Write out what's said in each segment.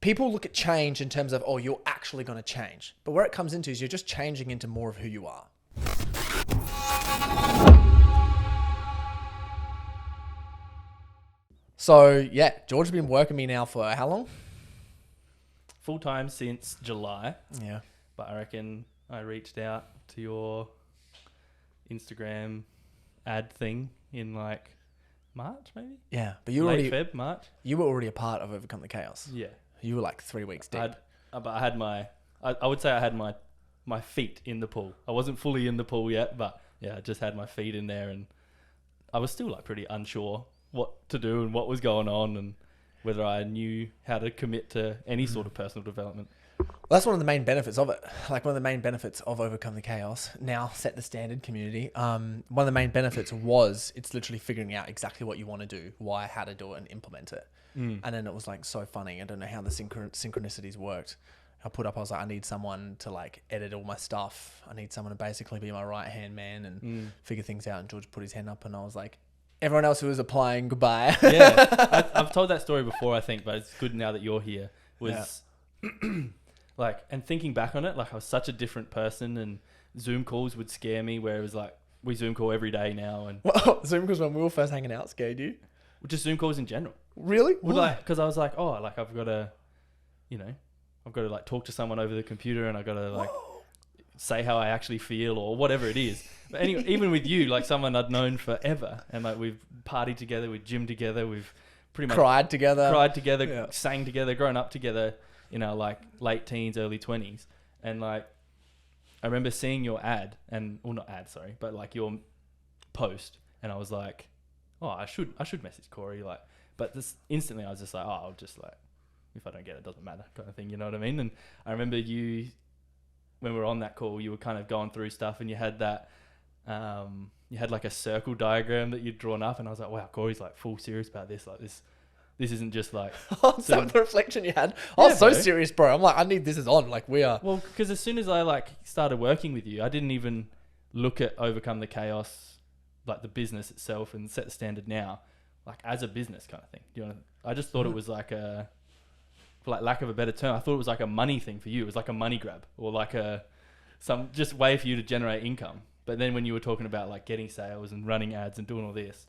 people look at change in terms of, oh, you're actually going to change. But where it comes into is you're just changing into more of who you are. So yeah, George has been working me now for how long? Full time since July. Yeah. But I reckon I reached out to your Instagram ad thing in like March, maybe? Yeah, but you Late Feb, March. You were already a part of Overcome the Chaos. Yeah. You were like 3 weeks deep. But I had I would say I had my feet in the pool. I wasn't fully in the pool yet, but yeah, I just had my feet in there, and I was still like pretty unsure what to do and what was going on and whether I knew how to commit to any sort of personal development. Well, that's one of the main benefits of it. Like one of the main benefits of Overcome the Chaos, now Set the Standard community. One of the main benefits was it's literally figuring out exactly what you want to do, why, how to do it, and implement it. And then it was like so funny. I don't know how the synchronicities worked. I was like, I need someone to like edit all my stuff. I need someone to basically be my right hand man and figure things out. And George put his hand up, and I was like, everyone else who was applying, goodbye. Yeah, I've told that story before, I think, but it's good now that you're here. Like, and thinking back on it, like I was such a different person, and Zoom calls would scare me, where it was like, we Zoom call every day now. And well, Zoom calls when we were first hanging out scared you? Just Zoom calls in general. Really? Like, because I was like, oh, like I've got to like talk to someone over the computer, and I got to like say how I actually feel or whatever it is. But anyway, even with you, like someone I'd known forever, and like we've partied together, we've gymmed together, we've pretty much cried together, yeah. Sang together, grown up together in our like late teens, early 20s. And like, I remember seeing your ad but like your post, and I was like, oh, I should message Corey, like, but this instantly I was just like, oh, I'll just like, if I don't get it, doesn't matter kind of thing, you know what I mean? And I remember you, when we were on that call, you were kind of going through stuff, and you had that, you had like a circle diagram that you'd drawn up, and I was like, wow, Corey's like full serious about this, like this isn't just like... Some of the reflection you had. I was so serious, bro. I'm like, I need this is on. Like, we are... Well, because as soon as I like started working with you, I didn't even look at Overcome the Chaos, like the business itself, and Set the Standard now, like as a business kind of thing. I just thought it was like a... For like lack of a better term, I thought it was like a money thing for you. It was like a money grab, or like some just way for you to generate income. But then when you were talking about like getting sales and running ads and doing all this,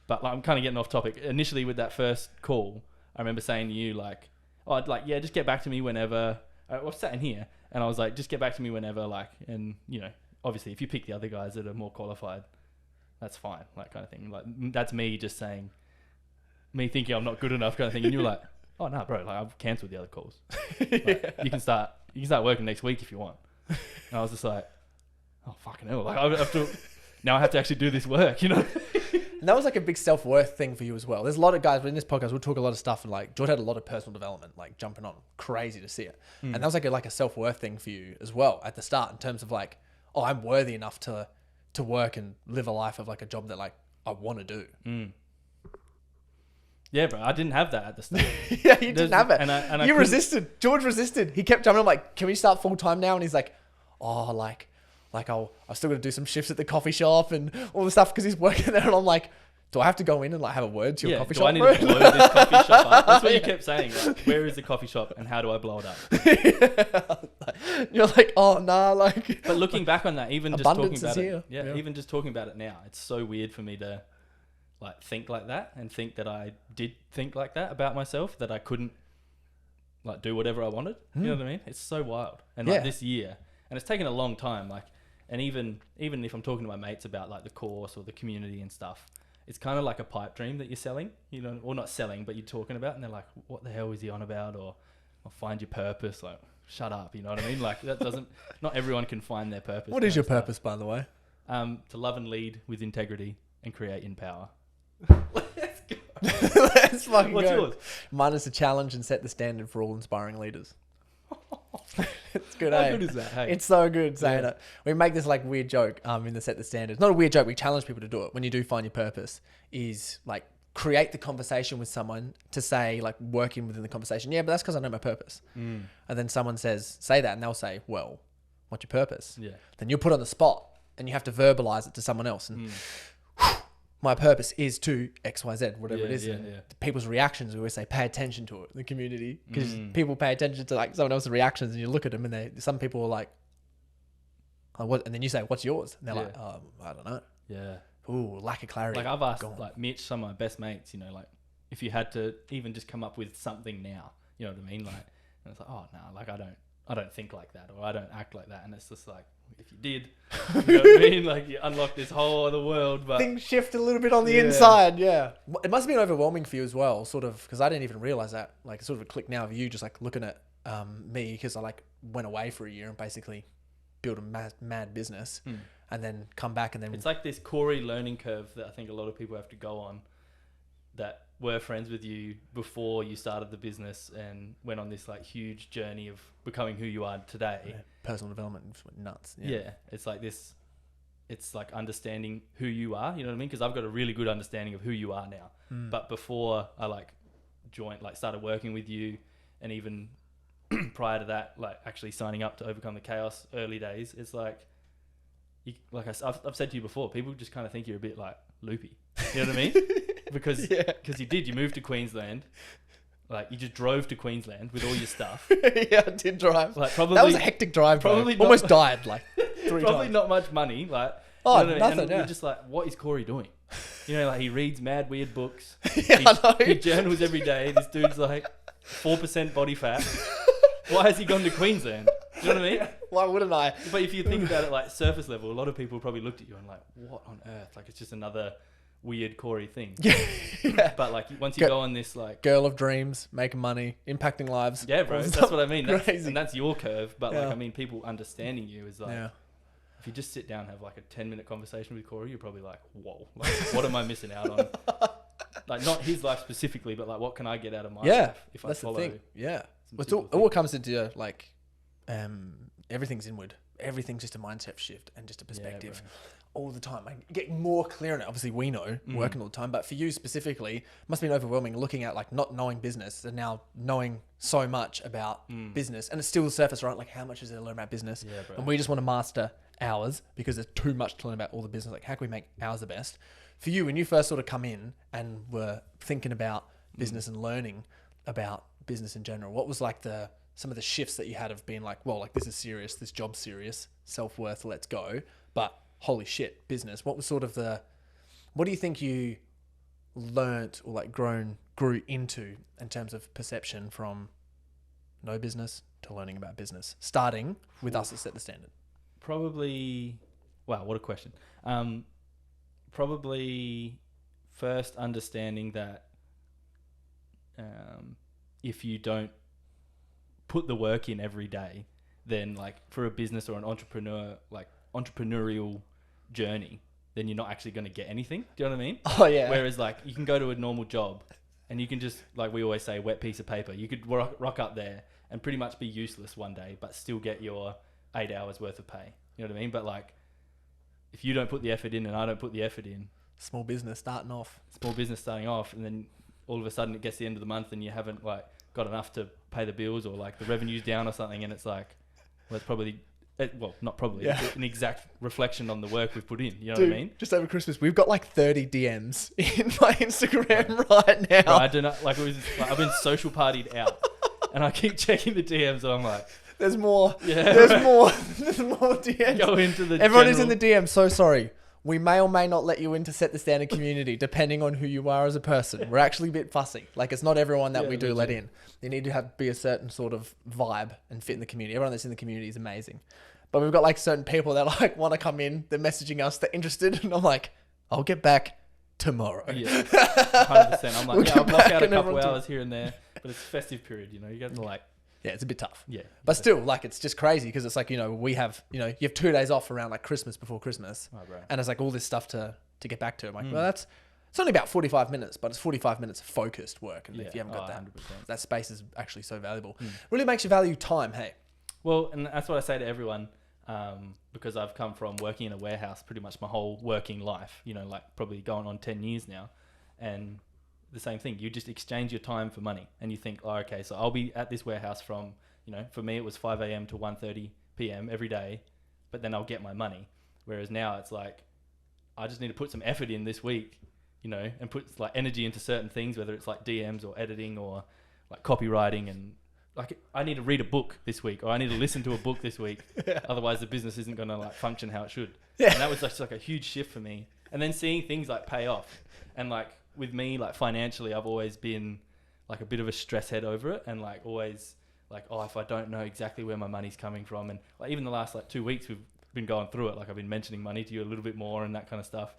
but like, I'm kind of getting off topic. Initially with that first call, I remember saying to you like, oh, I'd like, yeah, just get back to me whenever. I was sat in here, and I was like, just get back to me whenever, like, and obviously if you pick the other guys that are more qualified, that's fine, like kind of thing. Like that's me just saying, me thinking I'm not good enough kind of thing. And you're like, oh no, bro, like I've cancelled the other calls. Like, you can start working next week if you want. And I was just like, oh fucking hell, like now I have to actually do this work, And that was like a big self-worth thing for you as well. There's a lot of guys in this podcast, we'll talk a lot of stuff, and like George had a lot of personal development, like jumping on, crazy to see it. And that was like a self-worth thing for you as well at the start, in terms of like, oh, I'm worthy enough to work and live a life of like a job that like I want to do. Yeah, bro, I didn't have that at the start. Yeah, you didn't have it. And I you resisted. George resisted. He kept jumping. I'm like, can we start full time now? And he's like, oh, like I've still got to do some shifts at the coffee shop and all the stuff because he's working there. And I'm like, do I have to go in and like have a word to your coffee shop? I need to blow this coffee shop up? That's what you kept saying. Like, where is the coffee shop and how do I blow it up? You're like, oh nah, like. But looking back on that, even just talking about it, even just talking about it now, it's so weird for me to like think like that and think that I did think like that about myself, that I couldn't like do whatever I wanted. You know what I mean? It's so wild. And like this year, and it's taken a long time. Like, and even if I'm talking to my mates about like the course or the community and stuff, it's kind of like a pipe dream that you're selling, or not selling, but you're talking about, and they're like, what the hell is he on about? Or find your purpose. Like, shut up. You know what I mean? Like not everyone can find their purpose. What is your purpose, by the way? To love and lead with integrity and create in power. Let's go. Let's fucking What's go. yours? Mine is to challenge and set the standard for all inspiring leaders. It's good, How good is that? Hey? It's so good saying it. We make this like weird joke in the Set the Standard. Not a weird joke. We challenge people to do it. When you do find your purpose, is like create the conversation with someone to say, like, working within the conversation. Yeah, but that's because I know my purpose. And then someone say that, and they'll say, well, what's your purpose? Yeah. Then you're put on the spot and you have to verbalize it to someone else. And my purpose is to XYZ, whatever it is. Yeah, And yeah. people's reactions, we always say, pay attention to it in the community, because Mm. people pay attention to like someone else's reactions, and you look at them, and some people are like, oh, what? And then you say, what's yours? And they're like, I don't know. Yeah. Ooh, lack of clarity. Like I've asked Gone. like Mitch, some of my best mates, you know, like if you had to even just come up with something now, you know what I mean? Like, and it's like, oh no, like I don't think like that, or I don't act like that. And it's just like, if you did, you know what I mean? Like you unlock this whole other world, but Things shift a little bit on the Yeah. inside. Yeah. It must have been overwhelming for you as well, sort of, because I didn't even realize that. Like, it's sort of a click now of you just like looking at me, because I like went away for a year and basically built a mad business, and then come back, and then it's like this Corey learning curve that I think a lot of people have to go on, that were friends with you before you started the business and went on this like huge journey of becoming who you are today. personal development went nuts. Yeah. It's like this, it's like understanding who you are, you know what I mean? Because I've got a really good understanding of who you are now. But before I like started working with you, and even prior to that, like actually signing up to Overcome the Chaos early days, it's like, I've said to you before, people just kind of think you're a bit like loopy. You know what I mean? Because you moved to Queensland. Like you just drove to Queensland with all your stuff. Yeah, I did drive. Like probably that was a hectic drive. probably bro. Almost died like 3 probably times. not much money. Like Oh, you know what I mean? nothing. And Yeah. you're just like, what is Corey doing? You know, like he reads mad weird books. Yeah, I know. He journals every day. This dude's like 4% body fat. Why has he gone to Queensland? Do you know what I mean? Why wouldn't I? But if you think about it like surface level, a lot of people probably looked at you and like, what on earth? Like it's just another weird Corey thing. Yeah. But like once you go on this like, Girl of dreams, making money, impacting lives. yeah, bro, All that's stuff what I mean. That's, crazy. and that's your curve. But like, Yeah. I mean, people understanding you is like, Yeah. if you just sit down and have like a 10-minute conversation with Corey, you're probably like, whoa, like, what am I missing out on? Like not his life specifically, but like what can I get out of my Yeah, life if I that's the follow? thing. Yeah. some Well, simple it all things? comes into like, everything's inward. Everything's just a mindset shift and just a perspective. All the time. I get more clear on it. Obviously, we know working all the time, but for you specifically, it must have been overwhelming looking at like not knowing business and now knowing so much about business, and it's still the surface, right? Like, how much is there to learn about business? Yeah, bro. And we just want to master ours because there's too much to learn about all the business. Like, how can we make ours the best? For you, when you first sort of come in and were thinking about business and learning about business in general, what was like some of the shifts that you had of being like, well, like this is serious, this job's serious, self-worth, let's go. But holy shit, business. What was sort of what do you think you learnt or like grew into in terms of perception from no business to learning about business, starting with us to set the standard? Probably, wow, what a question. Probably first understanding that if you don't put the work in every day, then like for a business or an entrepreneurial journey, then you're not actually going to get anything. Do you know what I mean? Oh yeah. Whereas like you can go to a normal job and you can just, like we always say, wet piece of paper. You could rock up there and pretty much be useless one day, but still get your 8 hours worth of pay. You know what I mean? But like, if you don't put the effort in and I don't put the effort in, Small business starting off. and then all of a sudden it gets the end of the month and you haven't like got enough to pay the bills, or like the revenue's down or something, and it's like, well, it's probably, not probably, Yeah. it's an exact reflection on the work we've put in. You know Dude, what I mean? just over Christmas, we've got like 30 DMs in my Instagram right now. Bro, I do not like. It was like, I've been social partied out, and I keep checking the DMs. And I'm like, There's more. yeah, There's more. There's more DMs. go into the. Everyone who's in general- the DM, so sorry. We may or may not let you in to set the standard community, depending on who you are as a person. We're actually a bit fussy. Like, it's not everyone that Yeah, we do let legit. in. You need to be a certain sort of vibe and fit in the community. Everyone that's in the community is amazing. But we've got like certain people that like want to come in. They're messaging us. They're interested. And I'm like, I'll get back tomorrow. Yeah, 100%. I'm like, We'll yeah, get I'll block back out a and couple everyone hours here and there, but it's festive period. You know, you got to like, Yeah, it's a bit tough. yeah. But still, like, it's just crazy because it's like, we have, you have 2 days off around like Christmas before Christmas. Oh, bro. And it's like all this stuff to get back to. I'm like, well, it's only about 45 minutes, but it's 45 minutes of focused work. And if you haven't got that, 100%. that space is actually so valuable. Really makes you value time, hey? Well, and that's what I say to everyone, because I've come from working in a warehouse pretty much my whole working life, like probably going on 10 years now. And the same thing, you just exchange your time for money, and you think, oh, okay, so I'll be at this warehouse from, for me it was 5 a.m. to 1:30 p.m. every day, but then I'll get my money. Whereas now it's like, I just need to put some effort in this week and puts like energy into certain things, whether it's like DMs or editing or like copywriting, and like I need to read a book this week, or I need to listen to a book this week. Otherwise the business isn't going to like function how it should. And that was just like a huge shift for me. And then seeing things like pay off, and like with me, like financially, I've always been like a bit of a stress head over it, and like always like, oh, if I don't know exactly where my money's coming from, and like even the last like 2 weeks we've been going through it, like I've been mentioning money to you a little bit more and that kind of stuff,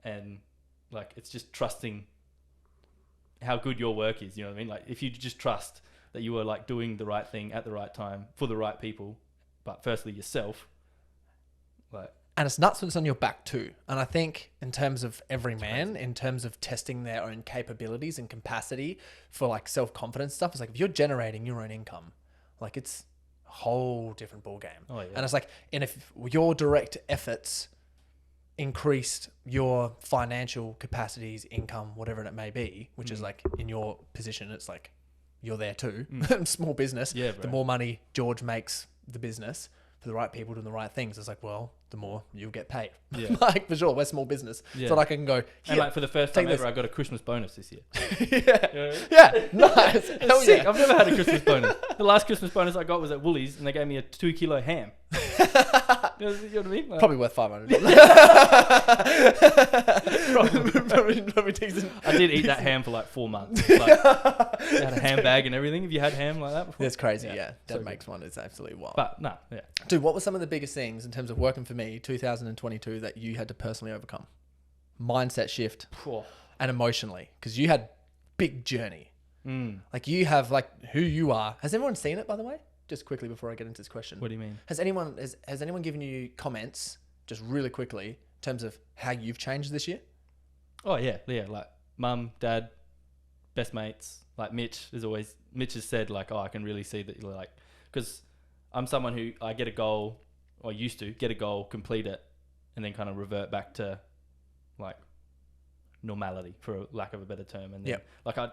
and like it's just trusting how good your work is, you know what I mean? Like if you just trust that you are like doing the right thing at the right time for the right people, but firstly yourself, like. And it's nuts when it's on your back too. And I think in terms of every man, in terms of testing their own capabilities and capacity for like self-confidence stuff, it's like if you're generating your own income, like it's a whole different ball game. Oh, yeah. And it's like, and if your direct efforts increased your financial capacities, income, whatever it may be, which is like in your position, it's like you're there too. Small business. Yeah, bro. The more money George makes the business for the right people doing the right things, it's like, well, the more you'll get paid. Yeah. Like for sure, we're small business. Yeah. So like I can go, And like for the first time take ever, I got a Christmas bonus this year. yeah. Yeah. Nice. Hell Sick. yeah. I've never had a Christmas bonus. The last Christmas bonus I got was at Woolies, and they gave me a 2 kilo ham. You know what I mean? Like, Probably worth $500. probably decent. I did eat that ham for like 4 months. Like, I had a ham bag and everything. Have you had ham like that before? That's crazy. Yeah. So That makes one. It's absolutely wild. But no, yeah. Dude, what were some of the biggest things in terms of working for me 2022 that you had to personally overcome? Mindset shift and emotionally, because you had big journey. Like you have like who you are. Has everyone seen it, by the way? Just quickly before I get into this question. What do you mean? Has anyone given you comments just really quickly in terms of how you've changed this year? Oh yeah. Like mum, dad, best mates. Like Mitch has said like, oh, I can really see that you're like, because I'm someone who I get a goal, or used to get a goal, complete it, and then kind of revert back to like normality, for lack of a better term. And then like I'd,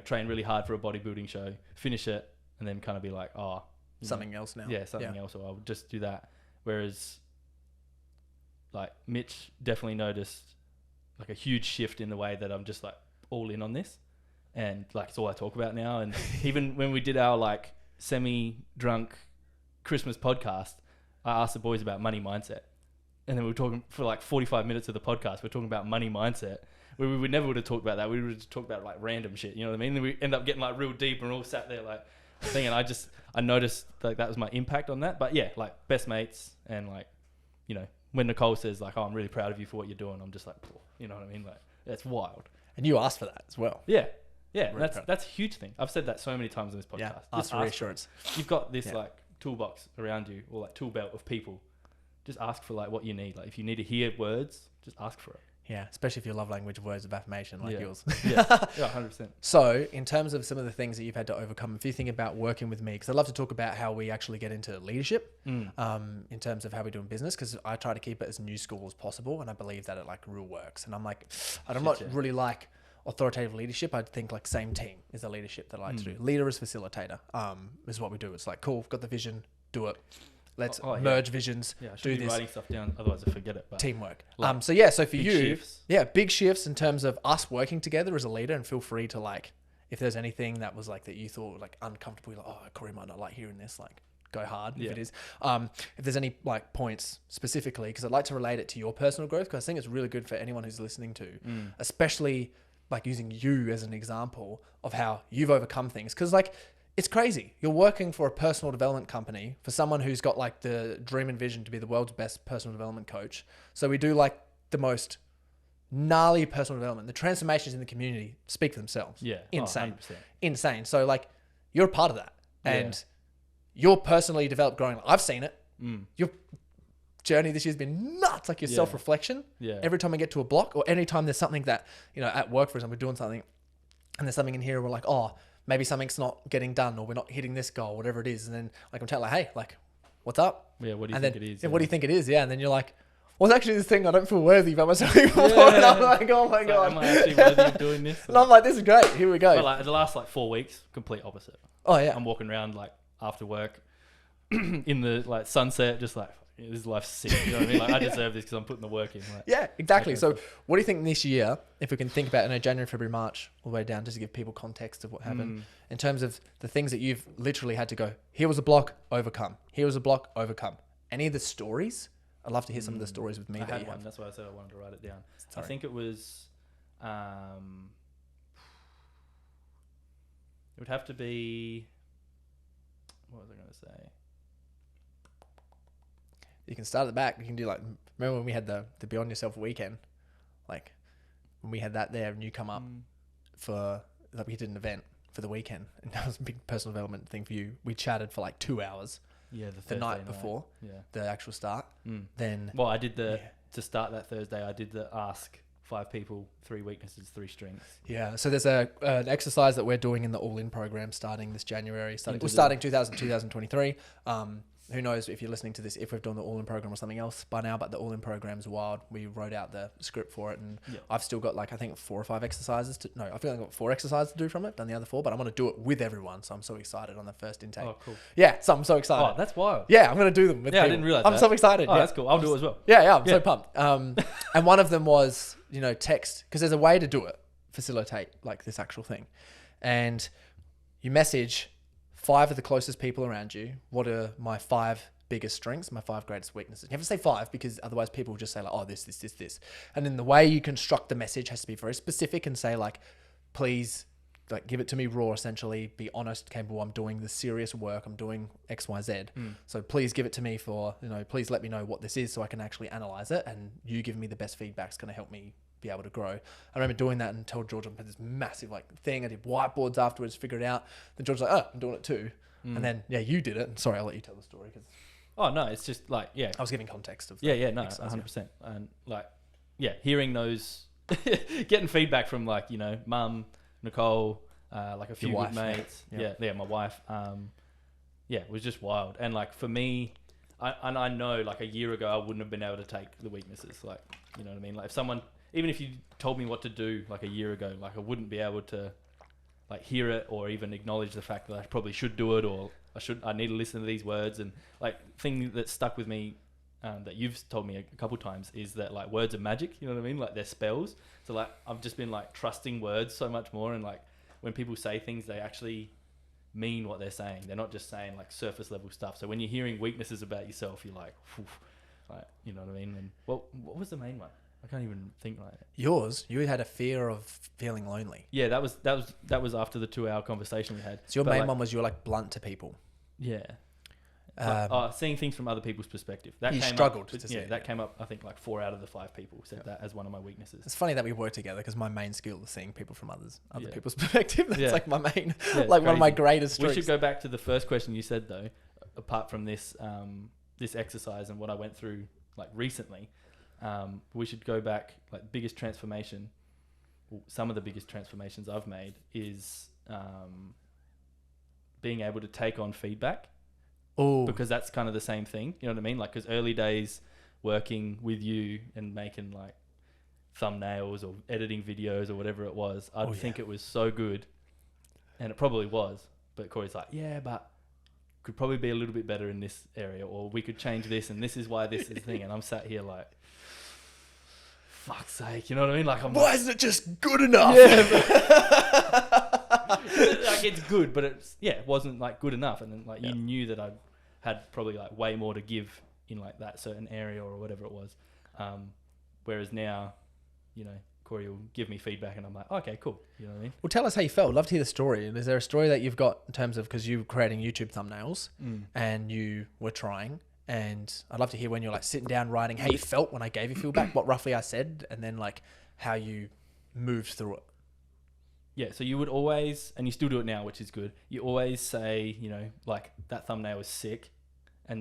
train really hard for a bodybuilding show, finish it, and then kind of be like, oh, Something else now. Yeah, something else, or I'll just do that. Whereas like Mitch definitely noticed like a huge shift in the way that I'm just like all in on this, and like it's all I talk about now. And even when we did our like semi-drunk Christmas podcast, I asked the boys about money mindset, and then we were talking for like 45 minutes of the podcast. We're talking about money mindset. We never would have talked about that. We would have talked about like random shit, you know what I mean? And we end up getting like real deep, and we're all sat there like thing. And I noticed like that was my impact on that. But yeah, like best mates, and like, when Nicole says like, oh, I'm really proud of you for what you're doing, I'm just like, you know what I mean? Like that's wild. And you asked for that as well. Yeah. Yeah. Really That's a huge thing. I've said that so many times on this podcast. Yeah. Just Ask for reassurance. You've got this like toolbox around you, or like tool belt of people. Just ask for like what you need. Like if you need to hear words, just ask for it. Yeah, especially if your love language words of affirmation like yours. Yeah, 100%. So in terms of some of the things that you've had to overcome, if you think about working with me, because I'd love to talk about how we actually get into leadership in terms of how we do in business, because I try to keep it as new school as possible, and I believe that it like real works. And I'm like, I'm not really like authoritative leadership. I think like same team is the leadership that I like to do. Leader is facilitator is what we do. It's like, cool, got the vision, do it. Let's merge visions, Yeah, I should do be this. writing stuff down, otherwise I forget it. But Teamwork. Like, so for big you, shifts. big shifts in terms of us working together as a leader, and feel free to like, if there's anything that was like that you thought like uncomfortable, you're like, oh, Corey might not like hearing this, like go hard if it is. If there's any like points specifically, because I'd like to relate it to your personal growth, because I think it's really good for anyone who's listening to, especially like using you as an example of how you've overcome things. Because like, it's crazy. You're working for a personal development company for someone who's got like the dream and vision to be the world's best personal development coach. So we do like the most gnarly personal development. The transformations in the community speak for themselves. Yeah. Insane. 100%. Insane. So like you're a part of that, and you're personally developed growing. I've seen it. Your journey this year's been nuts. Like your self-reflection. Yeah. Every time I get to a block, or anytime there's something that, at work, for example, we're doing something and there's something in here, we're like, oh, maybe something's not getting done, or we're not hitting this goal, whatever it is. And then like I'm telling like, hey, like, what's up? Yeah, what do you and think then, it is? Yeah, what do you think it is? Yeah. And then you're like, well, it's actually this thing I don't feel worthy about myself anymore. And I'm like, oh my God. Am I actually worthy of doing this? And I'm like, this is great. Here we go. But like the last like 4 weeks, complete opposite. Oh yeah. I'm walking around like after work in the like sunset, just like this life's sick. You know what I mean? Like, I deserve this because I'm putting the work in. Like, Yeah, exactly. okay, So what do you think this year, if we can think about, January, February, March, all the way down, just to give people context of what happened, in terms of the things that you've literally had to go, here was a block, overcome. Here was a block, overcome. Any of the stories? I'd love to hear some of the stories with me. I that had you one. have. That's why I said I wanted to write it down. Sorry. I think it was... it would have to be... What was I going to say? You can start at the back. You can do like, remember when we had the Beyond Yourself weekend? Like when we had that there and you come up for, like we did an event for the weekend and that was a big personal development thing for you. We chatted for like 2 hours. Yeah, the night before the actual start. Then, well, I did to start that Thursday, I did the ask 5 people, 3 weaknesses, 3 strengths. Yeah. So there's an exercise that we're doing in the All In program starting this January. We're starting 2023. Who knows if you're listening to this, if we've done the All In program or something else by now, but the All In program's wild. We wrote out the script for it and I've still got like, I think 4 or 5 exercises I feel like I've got 4 exercises to do from it, done the other 4, but I'm going to do it with everyone. So I'm so excited on the first intake. Oh, cool. Yeah. So I'm so excited. Oh, that's wild. Yeah. I'm going to do them with people. I didn't realize I'm so excited. Oh, that's cool. I'll do it as well. Yeah. I'm so pumped. And one of them was, text, because there's a way to do it, facilitate like this actual thing. And you message 5 of the closest people around you. What are my 5 biggest strengths, my 5 greatest weaknesses? You have to say 5 because otherwise people will just say like, oh, this. And then the way you construct the message has to be very specific and say like, please, like give it to me raw, essentially, be honest, capable. I'm doing the serious work. I'm doing X, Y, Z. So please give it to me for, please let me know what this is so I can actually analyze it. And you giving me the best feedback is going to help me be able to grow. I remember doing that and told George I had this massive like thing. I did whiteboards afterwards, figured it out. Then George's like, oh, I'm doing it too. And then, you did it. And sorry, I'll let you tell the story because... Oh, no, it's just like, I was giving context of 100%. And like, hearing those, getting feedback from like, Mum, Nicole, like a few good mates. Yeah, my wife. It was just wild. And like for me, I know like a year ago, I wouldn't have been able to take the weaknesses. Like, you know what I mean? Like if someone, even if you told me what to do like a year ago, like I wouldn't be able to like hear it or even acknowledge the fact that I probably should do it or I need to listen to these words. And like thing that stuck with me that you've told me a couple times is that like words are magic, you know what I mean? Like they're spells. So like I've just been like trusting words so much more, and like when people say things, they actually mean what they're saying. They're not just saying like surface level stuff. So when you're hearing weaknesses about yourself, you're like, you know what I mean? And what was the main one? I can't even think right now. Yours, you had a fear of feeling lonely. Yeah, that was after the 2-hour conversation we had. So your main one was you were like blunt to people. Yeah. Seeing things from other people's perspective. You struggled to see it. That came up, I think, like 4 out of the 5 people said that as one of my weaknesses. It's funny that we work together because my main skill is seeing people from other people's perspective. That's like my main, like one of my greatest strengths. We should go back to the first question you said though, apart from this this exercise and what I went through like recently. We should go back, like biggest transformation, some of the biggest transformations I've made is being able to take on feedback. Oh, because that's kind of the same thing. You know what I mean? Like, because early days working with you and making like thumbnails or editing videos or whatever it was, I'd think it was so good. And it probably was. But Corey's like, yeah, but could probably be a little bit better in this area, or we could change this and this is why this is the thing. And I'm sat here like, fuck's sake, you know what I mean? Like, why isn't it just good enough? Yeah. Like it's good, but it wasn't like good enough. And then like you knew that I had probably like way more to give in like that certain area or whatever it was. Whereas now, Corey will give me feedback and I'm like, okay, cool. You know what I mean? Well, tell us how you felt. Love to hear the story. Is there a story that you've got in terms of, because you were creating YouTube thumbnails and you were trying, and I'd love to hear when you're like sitting down writing how you felt when I gave you feedback, what roughly I said, and then like how you moved through it. Yeah, so you would always, and you still do it now, which is good. You always say, like that thumbnail was sick, but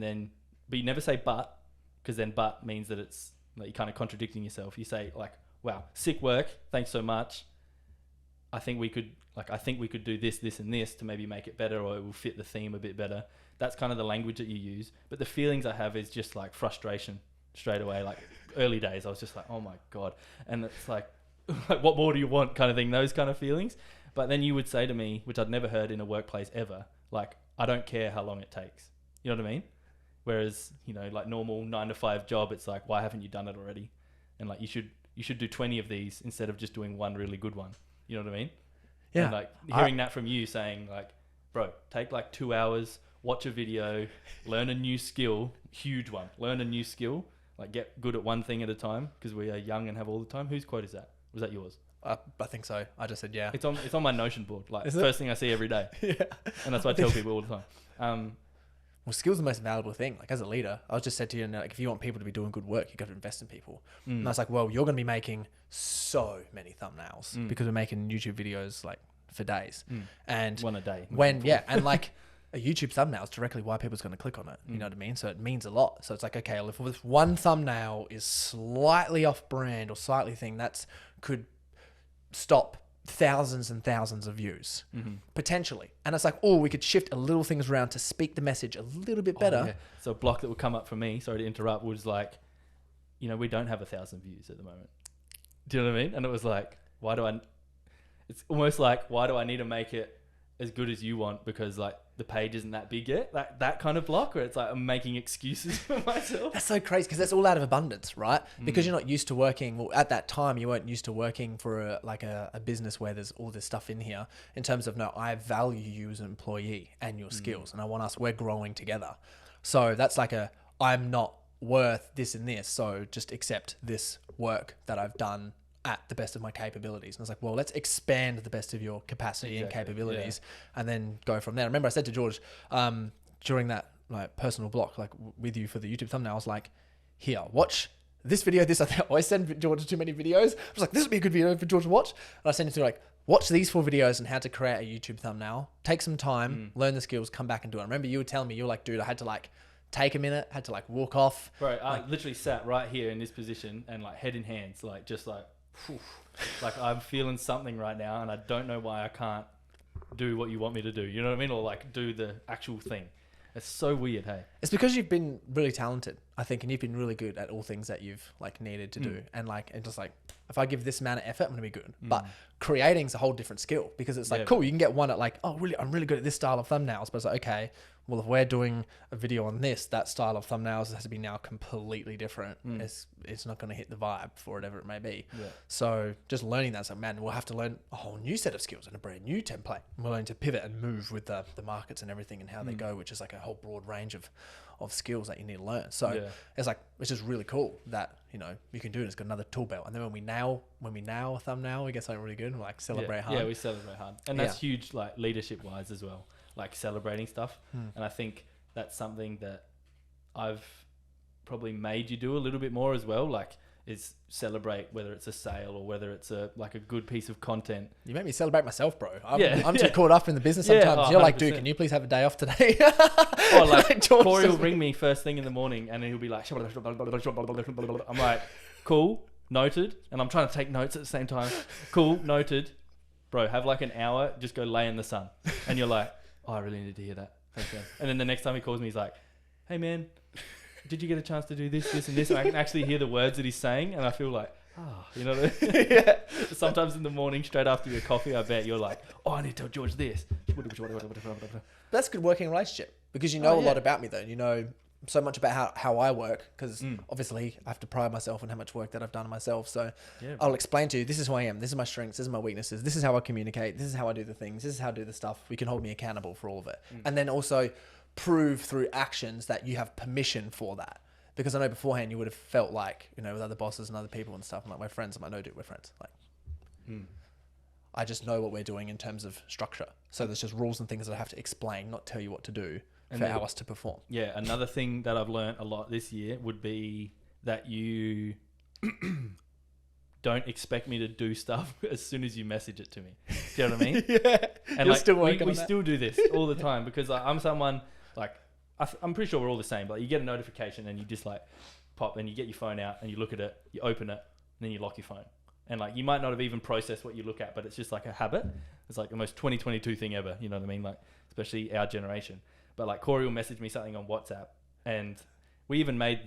you never say but, because then but means that it's like you're kind of contradicting yourself. You say like, wow, sick work, thanks so much. I think we could do this, this, and this to maybe make it better, or it will fit the theme a bit better. That's kind of the language that you use. But the feelings I have is just like frustration straight away. Like early days, I was just like, oh my God. And it's like what more do you want kind of thing, those kind of feelings. But then you would say to me, which I'd never heard in a workplace ever, like, I don't care how long it takes. You know what I mean? Whereas, you know, like normal 9 to 5 job, it's like, why haven't you done it already? And like, you should do 20 of these instead of just doing one really good one. You know what I mean? Yeah. And like hearing that from you saying like, bro, take like 2 hours, watch a video, learn a new skill, huge one, learn a new skill, like get good at one thing at a time because we are young and have all the time. Whose quote is that? Was that yours? I think so. I just said, yeah. It's on my Notion board. Like Is it? first thing I see every day. Yeah. And that's what I tell people all the time. Well, skill's the most valuable thing. Like as a leader, I was just said to you, like, if you want people to be doing good work, you got to invest in people. And I was like, well, you're going to be making so many thumbnails because we're making YouTube videos like for days. And one a day. And like a YouTube thumbnail is directly why people's going to click on it. You know what I mean? So it means a lot. So it's like, okay, well, if this one thumbnail is slightly off brand or slightly thing, that's could stop thousands and thousands of views potentially. And it's like, oh, we could shift a little things around to speak the message a little bit better. Oh, yeah. So a block that would come up for me, sorry to interrupt, was like, you know, we don't have 1,000 views at the moment. Do you know what I mean? And it was like, it's almost like, why do I need to make it as good as you want? Because like the page isn't that big yet. That kind of block where it's like, I'm making excuses for myself. That's so crazy because that's all out of abundance, right? Because you're not used to working. Well, at that time, you weren't used to working for a business where there's all this stuff in here in terms of, no, I value you as an employee and your skills. And I want we're growing together. So that's like I'm not worth this and this. So just accept this work that I've done at the best of my capabilities. And I was like, well, let's expand the best of your capacity and capabilities and then go from there. I remember I said to George, during that like personal block, like with you for the YouTube thumbnail, I was like, here, watch this video. I always send George too many videos. I was like, this would be a good video for George to watch. And I sent him to like, watch these 4 videos on how to create a YouTube thumbnail, take some time, learn the skills, come back and do it. I remember you were telling me, you were like, dude, I had to like take a minute, had to like walk off. Bro, I literally sat right here in this position and like head in hands, like just like, like I'm feeling something right now and I don't know why I can't do what you want me to do. You know what I mean? Or like do the actual thing. It's so weird, hey? It's because you've been really talented, I think, and you've been really good at all things that you've like needed to do. And just like, if I give this amount of effort, I'm going to be good. But creating's a whole different skill because it's like, cool, you can get one at like, oh, really, I'm really good at this style of thumbnails. But it's like, okay, well, if we're doing a video on this, that style of thumbnails has to be now completely different. It's not going to hit the vibe for whatever it may be. Yeah. So just learning that's like, man, we'll have to learn a whole new set of skills and a brand new template. We're learning to pivot and move with the markets and everything and how they go, which is like a whole broad range of skills that you need to learn. So it's like, it's just really cool that, you know, you can do it. It's got another tool belt. And then when we nail a thumbnail, we get something really good and we like celebrate hard. Yeah, we celebrate hard. And that's huge, like leadership wise as well, like celebrating stuff. And I think that's something that I've probably made you do a little bit more as well. Like, is celebrate whether it's a sale or whether it's a good piece of content. You make me celebrate myself, bro. I'm too caught up in the business sometimes. You're like, dude, can you please have a day off today? Or like Corey will ring me first thing in the morning and he'll be like, I'm like, cool, noted. And I'm trying to take notes at the same time. Cool, noted. Bro, have like an hour, just go lay in the sun. And you're like, oh, I really need to hear that. Thanks, man. And then the next time he calls me, he's like, hey man, did you get a chance to do this, this, and this? And I can actually hear the words that he's saying, and I feel like, you know what I mean? Yeah. Sometimes in the morning, straight after your coffee, I bet you're like, oh, I need to tell George this. That's a good working relationship because you know a lot about me, though. You know so much about how I work because obviously I have to pride myself on how much work that I've done myself. So I'll explain to you, this is who I am. This is my strengths. This is my weaknesses. This is how I communicate. This is how I do the things. This is how I do the stuff. We can hold me accountable for all of it. And then also prove through actions that you have permission for that. Because I know beforehand you would have felt like, you know, with other bosses and other people and stuff, I'm like, we're friends. I'm like, no, dude, we're friends. Like, I just know what we're doing in terms of structure. So there's just rules and things that I have to explain, not tell you what to do for us to perform. Yeah. Another thing that I've learned a lot this year would be that you don't expect me to do stuff as soon as you message it to me. Do you know what I mean? Yeah. And like, still working we still do this all the time because I'm someone like, I'm pretty sure we're all the same, but you get a notification and you just like pop and you get your phone out and you look at it, you open it, and then you lock your phone. And like, you might not have even processed what you look at, but it's just like a habit. It's like the most 2022 thing ever. You know what I mean? Like, especially our generation. But like Corey will message me something on WhatsApp and we even made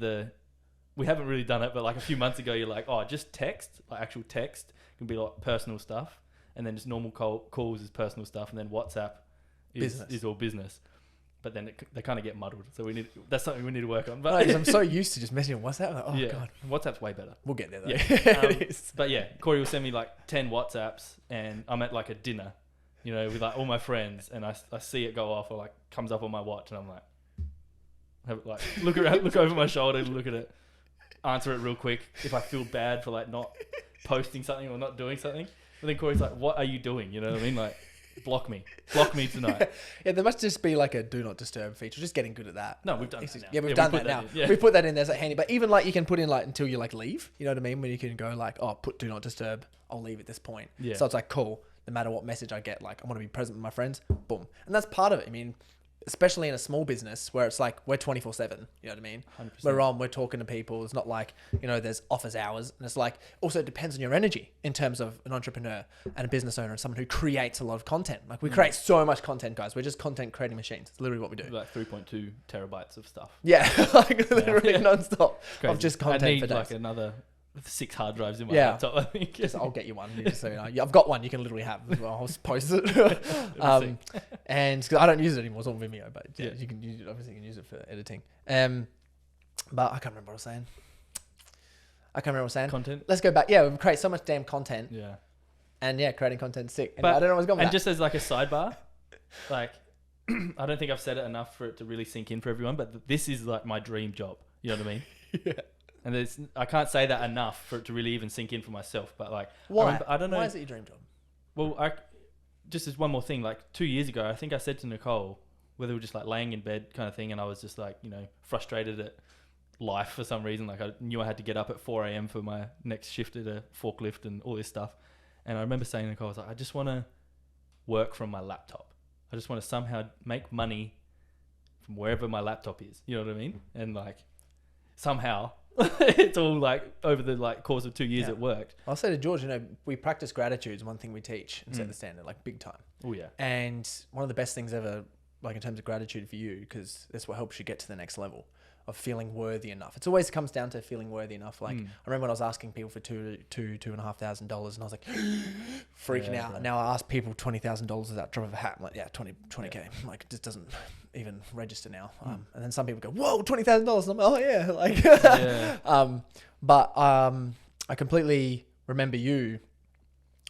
we haven't really done it, but like a few months ago, you're like, oh, just text, like actual text can be like personal stuff. And then just normal calls is personal stuff. And then WhatsApp is all business. but then they kind of get muddled. So that's something we need to work on. But Right, 'cause I'm so used to just messaging on WhatsApp. Like, oh God, WhatsApp's way better. we'll get there though. Yeah. It is. But yeah, Corey will send me like 10 WhatsApps, and I'm at like a dinner, you know, with like all my friends, and I see it go off, or like comes up on my watch, and I'm like, look around, look over my shoulder, look at it, answer it real quick if I feel bad for like not posting something or not doing something. But then Corey's like, what are you doing? You know what I mean? Like, block me tonight. Yeah, there must just be like a do not disturb feature. Just getting good at that. No, we've done that now. Yeah, we've done that now. Yeah. We put that in there as like handy. But even like you can put in like until you like leave. You know what I mean? When you can go like, oh, put do not disturb. I'll leave at this point. Yeah. So it's like cool. No matter what message I get, like I want to be present with my friends. Boom. And that's part of it. I mean, especially in a small business where it's like we're 24/7. You know what I mean? 100%. We're talking to people. It's not like, you know, there's office hours. And it's like, also it depends on your energy in terms of an entrepreneur and a business owner and someone who creates a lot of content. Like we create so much content, guys. We're just content creating machines. It's literally what we do. Like 3.2 terabytes of stuff. Yeah, like literally nonstop Crazy. of just content I need for days. like another 6 hard drives in my Yeah. laptop, I think. Just, I'll get you one. Just so you know. Yeah, I've got one you can literally have as well. I'll just post it. And cause I don't use it anymore. It's on Vimeo, but yeah, you can use it. Obviously, you can use it for editing. But I can't remember what I was saying. Content. Let's go back. Yeah, we create so much damn content. Yeah. And yeah, creating content's sick. And But- I don't know what's going on. And just as like a sidebar, like, I don't think I've said it enough for it to really sink in for everyone, but this is like my dream job. You know what I mean? Yeah. And I can't say that enough for it to really even sink in for myself. But like, Why? I don't know. Why is it your dream job? Well, just as one more thing, like 2 years ago, I think I said to Nicole, whether we were just like laying in bed kind of thing, and I was just like, you know, frustrated at life for some reason. Like I knew I had to get up at 4 a.m. for my next shift at a forklift and all this stuff. And I remember saying to Nicole, I was like, I just want to work from my laptop. I just want to somehow make money from wherever my laptop is. You know what I mean? And like somehow it's all like over the like course of 2 years it worked. I'll say to George, you know, we practice gratitude is one thing we teach and set the standard, like big time. Oh yeah. And one of the best things ever, like in terms of gratitude for you, because that's what helps you get to the next level of feeling worthy enough. It's always comes down to feeling worthy enough. Like I remember when I was asking people for $2,500, and I was like freaking out. Bro. Now I ask people $20,000 without drop of a hat. I'm like, yeah, 20K. Yeah. Like it just doesn't even register now. And then some people go, whoa, $20,000. And I'm like, oh yeah, like. But I completely remember you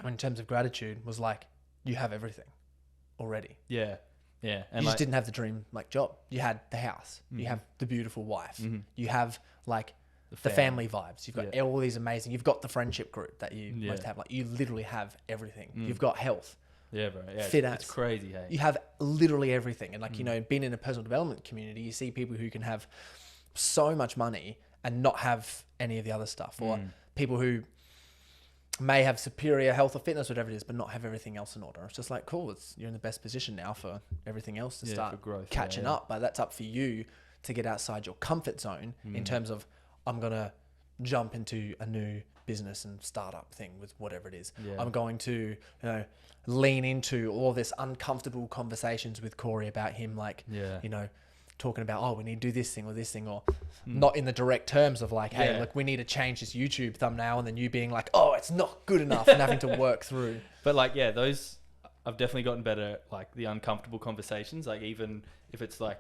in terms of gratitude was like you have everything already. Yeah. Yeah, and you just didn't have the dream like job. You had the house. You have the beautiful wife. You have like the family vibes. You've got all these amazing. You've got the friendship group that you must have. Like you literally have everything. You've got health. Yeah, bro. Yeah, fit it's crazy. Hey, you have literally everything. And like you know, being in a personal development community, you see people who can have so much money and not have any of the other stuff, or people who may have superior health or fitness, whatever it is, but not have everything else in order. It's just like, cool, you're in the best position now for everything else to start growth, catching up. But that's up for you to get outside your comfort zone in terms of, I'm going to jump into a new business and startup thing with whatever it is. I'm going to, you know, lean into all this uncomfortable conversations with Corey about him, like, you know, talking about, oh, we need to do this thing or this thing, or not in the direct terms of like, hey, look, we need to change this YouTube thumbnail, and then you being like, oh, it's not good enough, and having to work through. But like, yeah, those, I've definitely gotten better at like the uncomfortable conversations, like even if it's like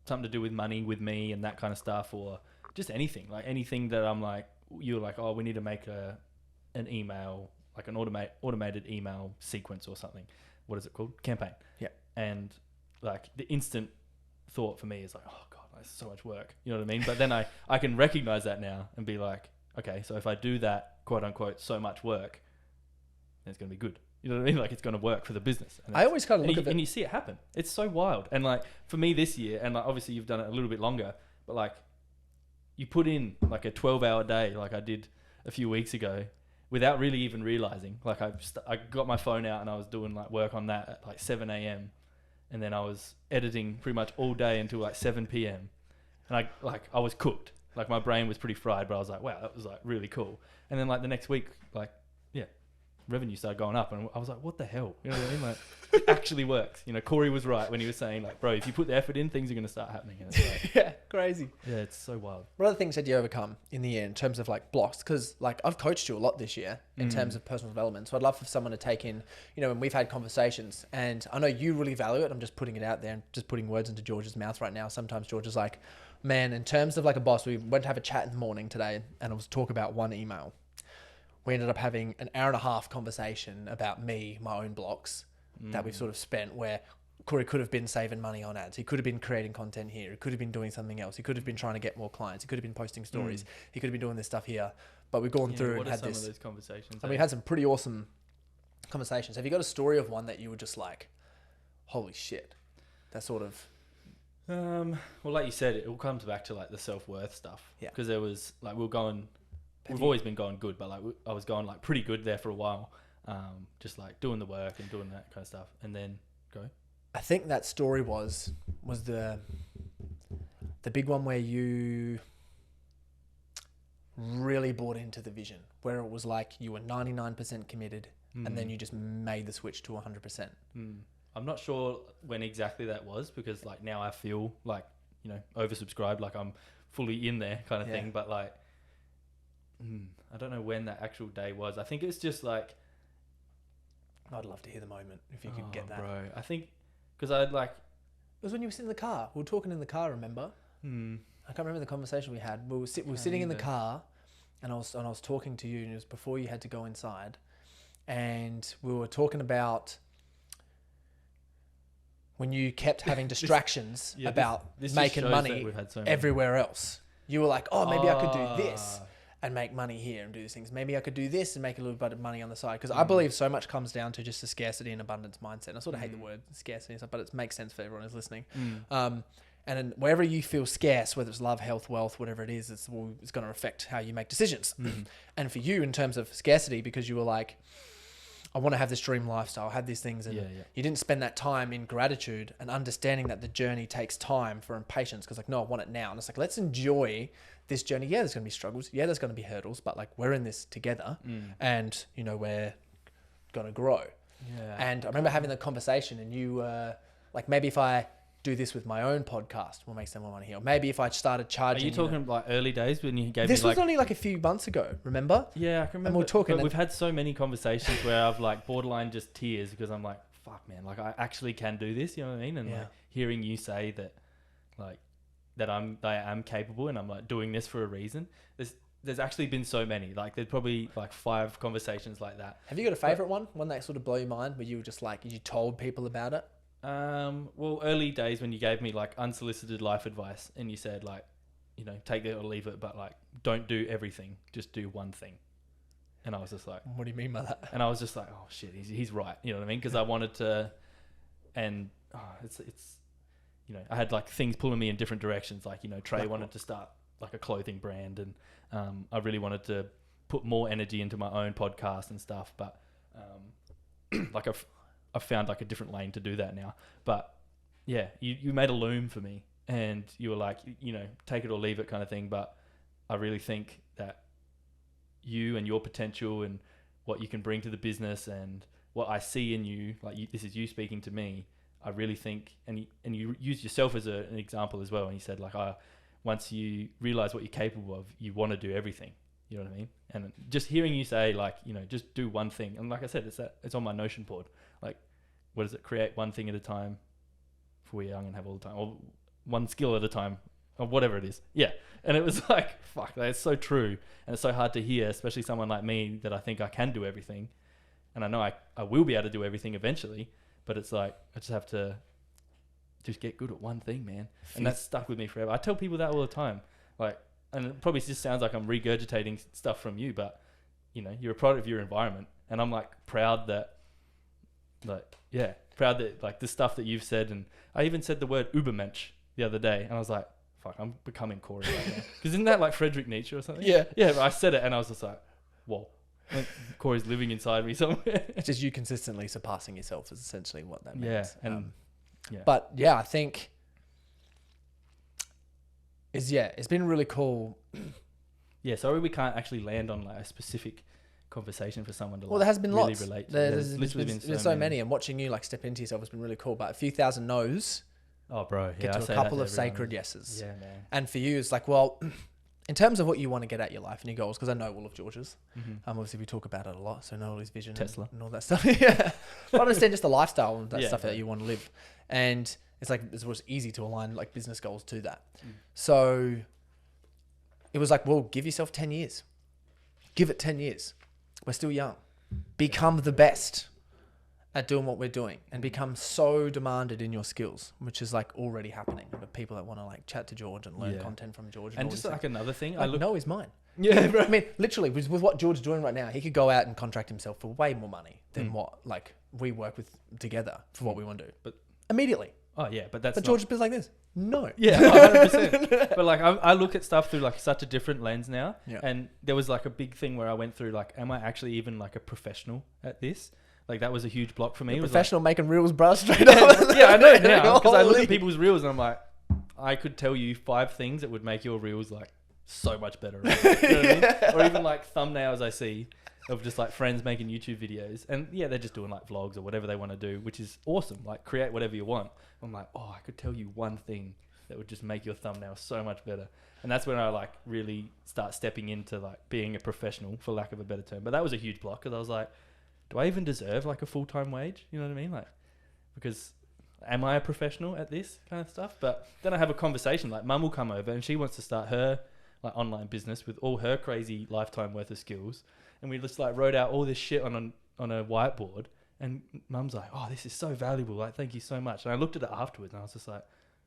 something to do with money with me and that kind of stuff, or just anything, like anything that I'm like, you're like, oh, we need to make an email, like an automated email sequence or something. What is it called? Campaign. Yeah. And like the instant thought for me is like, oh god, that's so much work, you know what I mean? But then I can recognize that now and be like, okay, so if I do that quote unquote so much work, then it's gonna be good, you know what I mean? Like it's gonna work for the business. And I always kind of look at it, and you see it happen. It's so wild. And like for me this year, and like obviously you've done it a little bit longer, but like you put in like a 12-hour day like I did a few weeks ago without really even realizing. Like I got my phone out and I was doing like work on that at like 7 a.m. And then I was editing pretty much all day until like 7 p.m. And I was cooked. Like my brain was pretty fried, but I was like, wow, that was like really cool. And then like the next week, like, yeah, revenue started going up, and I was like, what the hell? You know what I mean? Like, it actually works. You know, Corey was right when he was saying, like, bro, if you put the effort in, things are going to start happening. And it's like, Yeah, crazy. yeah, it's so wild. What other things did you overcome in the end in terms of like blocks? Because like I've coached you a lot this year in terms of personal development. So I'd love for someone to take in, you know, when we've had conversations, and I know you really value it. I'm just putting it out there and just putting words into George's mouth right now. Sometimes George is like, man, in terms of like a boss, we went to have a chat in the morning today, and it was talk about one email. We ended up having an hour and a half conversation about me, my own blocks that we've sort of spent, where Corey could have been saving money on ads. He could have been creating content here. He could have been doing something else. He could have been trying to get more clients. He could have been posting stories. He could have been doing this stuff here. But we've gone through and had some this. of those conversations? And we had some pretty awesome conversations. Have you got a story of one that you were just like, holy shit, that sort of... Well, like you said, it all comes back to like the self-worth stuff. Yeah. Because there was like, we've always been going good, but like I was going like pretty good there for a while. Just like doing the work and doing that kind of stuff. And then go. I think that story was the big one where you really bought into the vision, where it was like you were 99% committed and then you just made the switch to 100%. I'm not sure when exactly that was, because like now I feel like, you know, oversubscribed, like I'm fully in there kind of thing. But like, I don't know when that actual day was. I think it was just like, I'd love to hear the moment if you could get that. Bro, I think because I'd like... It was when you were sitting in the car. We were talking in the car, remember? I can't remember the conversation we had. We were sitting in the car, and I was talking to you, and it was before you had to go inside. And we were talking about when you kept having distractions about making money everywhere else. You were like, oh, maybe I could do this and make money here and do these things. Maybe I could do this and make a little bit of money on the side. Because I believe so much comes down to just the scarcity and abundance mindset. And I sort of hate the word scarcity and stuff, but it makes sense for everyone who's listening. And then wherever you feel scarce, whether it's love, health, wealth, whatever it is, it's going to affect how you make decisions. And for you, in terms of scarcity, because you were like, I want to have this dream lifestyle, have these things. And you didn't spend that time in gratitude and understanding that the journey takes time for impatience. Because like, no, I want it now. And it's like, let's enjoy this journey. Yeah, there's going to be struggles. Yeah, there's going to be hurdles, but like we're in this together and, you know, we're going to grow. Yeah. And I remember having the conversation, and you were like, maybe if I do this with my own podcast, we'll make some more money here. Or maybe if I started charging... Are you talking like early days when you gave this was only like a few months ago, remember? Yeah, I can remember. And we're talking... But we've had so many conversations where I've like borderline just tears, because I'm like, fuck man, like I actually can do this, you know what I mean? And like hearing you say that, like, that I am capable and I'm like doing this for a reason. There's actually been so many. Like there's probably like 5 conversations like that. Have you got a favorite one that sort of blew your mind, where you were just like, you told people about it? Well, early days when you gave me like unsolicited life advice, and you said like, you know, take it or leave it, but like don't do everything, just do one thing. And I was just like, what do you mean by that? And I was just like, oh shit, he's right. You know what I mean? Because I wanted to, and it's you know, I had like things pulling me in different directions. Like, you know, Trey wanted to start like a clothing brand, and I really wanted to put more energy into my own podcast and stuff. But like I've found like a different lane to do that now. But yeah, you made a loom for me, and you were like, you know, take it or leave it kind of thing. But I really think that you and your potential and what you can bring to the business and what I see in you, like this is you speaking to me. I really think, and you used yourself as an example as well. And you said like, once you realize what you're capable of, you want to do everything. You know what I mean? And just hearing you say like, you know, just do one thing. And like I said, it's on my Notion board. Like, what is it? Create one thing at a time, for we're young and have all the time, or one skill at a time, or whatever it is. Yeah. And it was like, fuck, that's so true. And it's so hard to hear, especially someone like me that I think I can do everything. And I know I will be able to do everything eventually, but it's like, I just have to just get good at one thing, man. And that's stuck with me forever. I tell people that all the time. Like, and it probably just sounds like I'm regurgitating stuff from you, but you know, you're a product of your environment. And I'm like proud that, like the stuff that you've said. And I even said the word Übermensch the other day, and I was like, fuck, I'm becoming Corey right now. Because isn't that like Friedrich Nietzsche or something? Yeah. Yeah, but I said it and I was just like, whoa. Like, Corey's living inside me somewhere. It's just you consistently surpassing yourself is essentially what that means. Yeah. And But yeah, I think it's been really cool. Yeah, sorry we can't actually land on like a specific conversation for someone to Well, there has been really lots. relate to. There's literally been so many, and watching you like step into yourself has been really cool. But a few thousand no's Oh, bro. get Yeah, to a couple of sacred yeses. Yeah, man. And for you, it's like, well, in terms of what you want to get at your life and your goals, because I know all of George's. Obviously, we talk about it a lot, so I know all his vision, Tesla, and all that stuff. Yeah, but I understand just the lifestyle and that Yeah, stuff yeah. that you want to live, and it's like it was easy to align like business goals to that. So it was like, well, give yourself 10 years. Give it 10 years. We're still young. Become the best at doing what we're doing and become so demanded in your skills, which is like already happening. But people that want to like chat to George and learn content from George. And just like another thing, like, no is mine. Yeah, bro. I mean, literally, with what George is doing right now, he could go out and contract himself for way more money than what like we work with together for what we want to do. But immediately. Oh yeah, but that's But George is like this. No. Yeah, 100%. But like I look at stuff through like such a different lens now. Yeah. And there was like a big thing where I went through like, am I actually even like a professional at this? Like that was a huge block for me. You're It was professional making reals, bro, straight like, up. yeah, I know now because I look Holy. at people's reels and I'm like, I could tell you 5 things that would make your reels like so much better. Right? You know what I mean? Or even like thumbnails I see of just like friends making YouTube videos, and yeah, they're just doing like vlogs or whatever they want to do, which is awesome. Like create whatever you want. I'm like, oh, I could tell you one thing that would just make your thumbnail so much better. And that's when I like really start stepping into like being a professional, for lack of a better term. But that was a huge block because I was like, do I even deserve like a full-time wage? You know what I mean? Like, because am I a professional at this kind of stuff? But then I have a conversation, like mum will come over and she wants to start her like online business with all her crazy lifetime worth of skills. And we just like wrote out all this shit on a whiteboard, and mum's like, oh, this is so valuable. Like, thank you so much. And I looked at it afterwards and I was just like,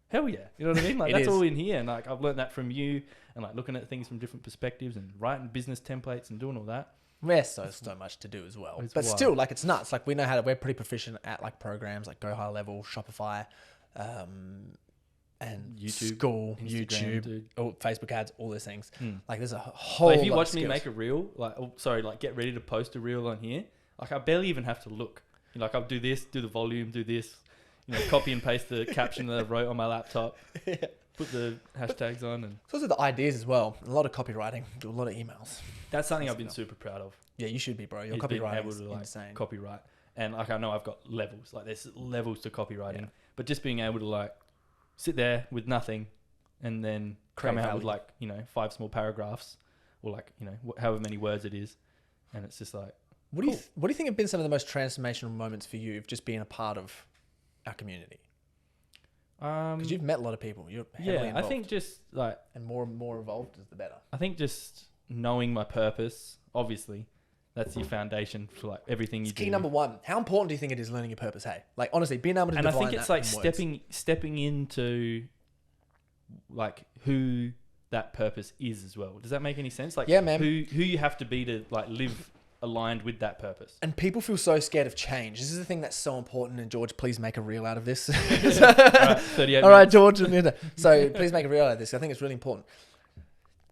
hell yeah. You know what I mean? Like that's all in here. And like, I've learned that from you and like looking at things from different perspectives and writing business templates and doing all that. There's so much to do as well. It's But wild. still, like, it's nuts. Like, we know how to, we're pretty proficient at like programs like Go High Level, Shopify, and YouTube, school, Instagram, YouTube, dude. Facebook ads, all those things. Mm. Like, there's a whole Like if you lot watch of me skills. make a reel, like get ready to post a reel on here, like I barely even have to look. You know, like I'll do this, do the volume, do this, you know, copy and paste the caption that I wrote on my laptop, put the hashtags on, and It's also the ideas as well. A lot of copywriting, do a lot of emails. that's something I've been super proud of. Yeah, you should be, bro. Your is being copywriting able is to like insane. copyright, and like I know I've got levels. Like there's levels to copywriting, Yeah. but just being able to like sit there with nothing, and then Create come out value. with like 5 small paragraphs, or like however many words it is, and it's just like. What do you think have been some of the most transformational moments for you of just being a part of our community? Because you've met a lot of people. You're heavily involved. I think just like and more involved is the better. I think just knowing my purpose, obviously, that's your foundation for like everything you It's do. key number one. How important do you think it is learning your purpose? Hey, like honestly, being able to. And I define think it's that like in words. stepping into like who that purpose is as well. Does that make any sense? Like Yeah, man. who you have to be to like live aligned with that purpose. And people feel so scared of change. This is the thing that's so important. And George, please make a reel out of this. All right, 38 All right, minutes. George. So please make a reel out of this. I think it's really important.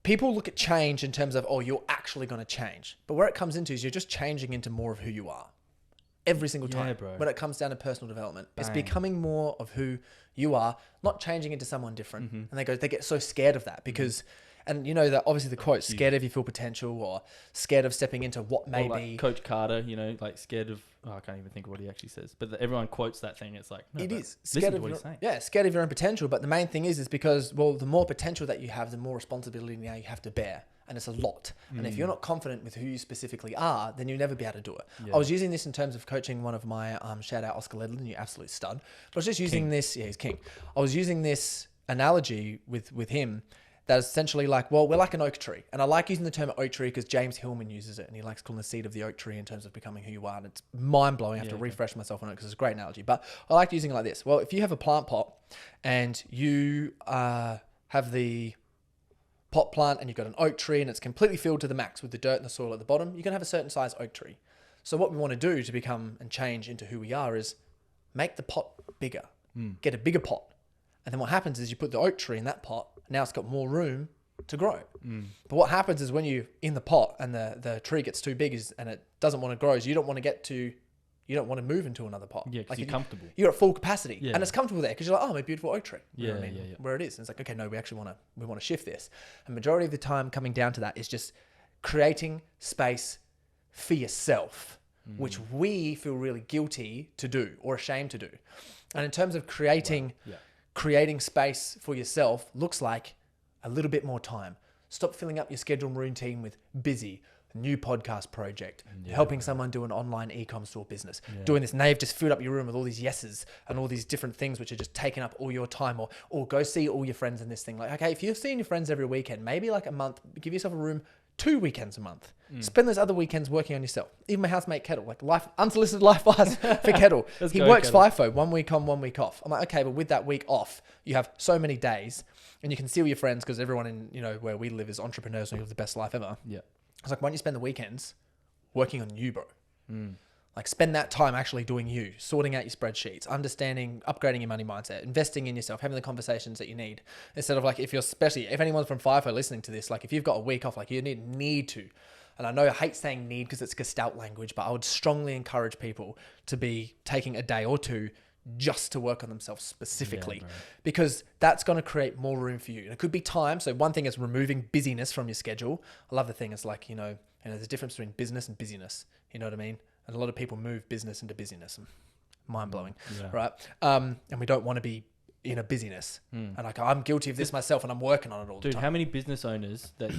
People look at change in terms of, oh, you're actually going to change. But where it comes into is you're just changing into more of who you are. Every single time. Yeah, bro. When it comes down to personal development. It's Bang. becoming more of who you are, not changing into someone different. Mm-hmm. And they get so scared of that because... And you know that obviously the quote, scared of your full potential or scared of stepping into what may Or like be. Coach Carter, like scared of, I can't even think of what he actually says, but everyone quotes that thing. It's like, no, It bro, is listen scared to of what your, he's saying. yeah, scared of your own potential. But the main thing is because, well, the more potential that you have, the more responsibility now you have to bear. And it's a lot. And if you're not confident with who you specifically are, then you'll never be able to do it. Yeah. I was using this in terms of coaching one of my, shout out Oscar Ledlin, you absolute stud. But I was just using this, yeah, he's king. I was using this analogy with him that is essentially like, well, we're like an oak tree. And I like using the term oak tree because James Hillman uses it and he likes calling the seed of the oak tree in terms of becoming who you are. And it's mind blowing. I have to refresh myself on it because it's a great analogy. But I like using it like this. Well, if you have a plant pot and you have the pot plant and you've got an oak tree and it's completely filled to the max with the dirt and the soil at the bottom, you're going to have a certain size oak tree. So what we want to do to become and change into who we are is make the pot bigger, get a bigger pot. And then what happens is you put the oak tree in that pot. Now it's got more room to grow. But what happens is when you're in the pot and the tree gets too big and it doesn't want to grow, so you don't want to move into another pot. Yeah, because you're comfortable. You're at full capacity. Yeah. And it's comfortable there because you're like, oh, my beautiful oak tree. You know Yeah, what I mean? yeah. Where it is. And it's like, okay, no, we actually want to shift this. And majority of the time coming down to that is just creating space for yourself, which we feel really guilty to do or ashamed to do. And in terms of creating space for yourself looks like a little bit more time. Stop filling up your schedule and routine with busy, new podcast project, helping someone do an online e-com store business, doing this. Now you've just filled up your room with all these yeses and all these different things which are just taking up all your time, or go see all your friends in this thing. Like, okay, if you're seeing your friends every weekend, maybe like a month, give yourself a room 2 weekends a month. Spend those other weekends working on yourself. Even my housemate Kettle, like unsolicited life advice for Kettle. He works FIFO, 1 week on, 1 week off. I'm like, okay, but with that week off, you have so many days and you can see all your friends because everyone in, where we live is entrepreneurs and we live the best life ever. Yeah. It's like, why don't you spend the weekends working on you, bro? Like, spend that time actually doing you, sorting out your spreadsheets, understanding, upgrading your money mindset, investing in yourself, having the conversations that you need. Instead of like, if anyone's from FIFO listening to this, like if you've got a week off, like you need to. And I know I hate saying need because it's Gestalt language, but I would strongly encourage people to be taking a day or two just to work on themselves specifically, because that's going to create more room for you. And it could be time. So one thing is removing busyness from your schedule. I love the thing is like, there's a difference between business and busyness. You know what I mean? And a lot of people move business into busyness. Mind blowing, right? And we don't want to be in a busyness. And like, I'm guilty of this myself and I'm working on it all the time. Dude, how many business owners that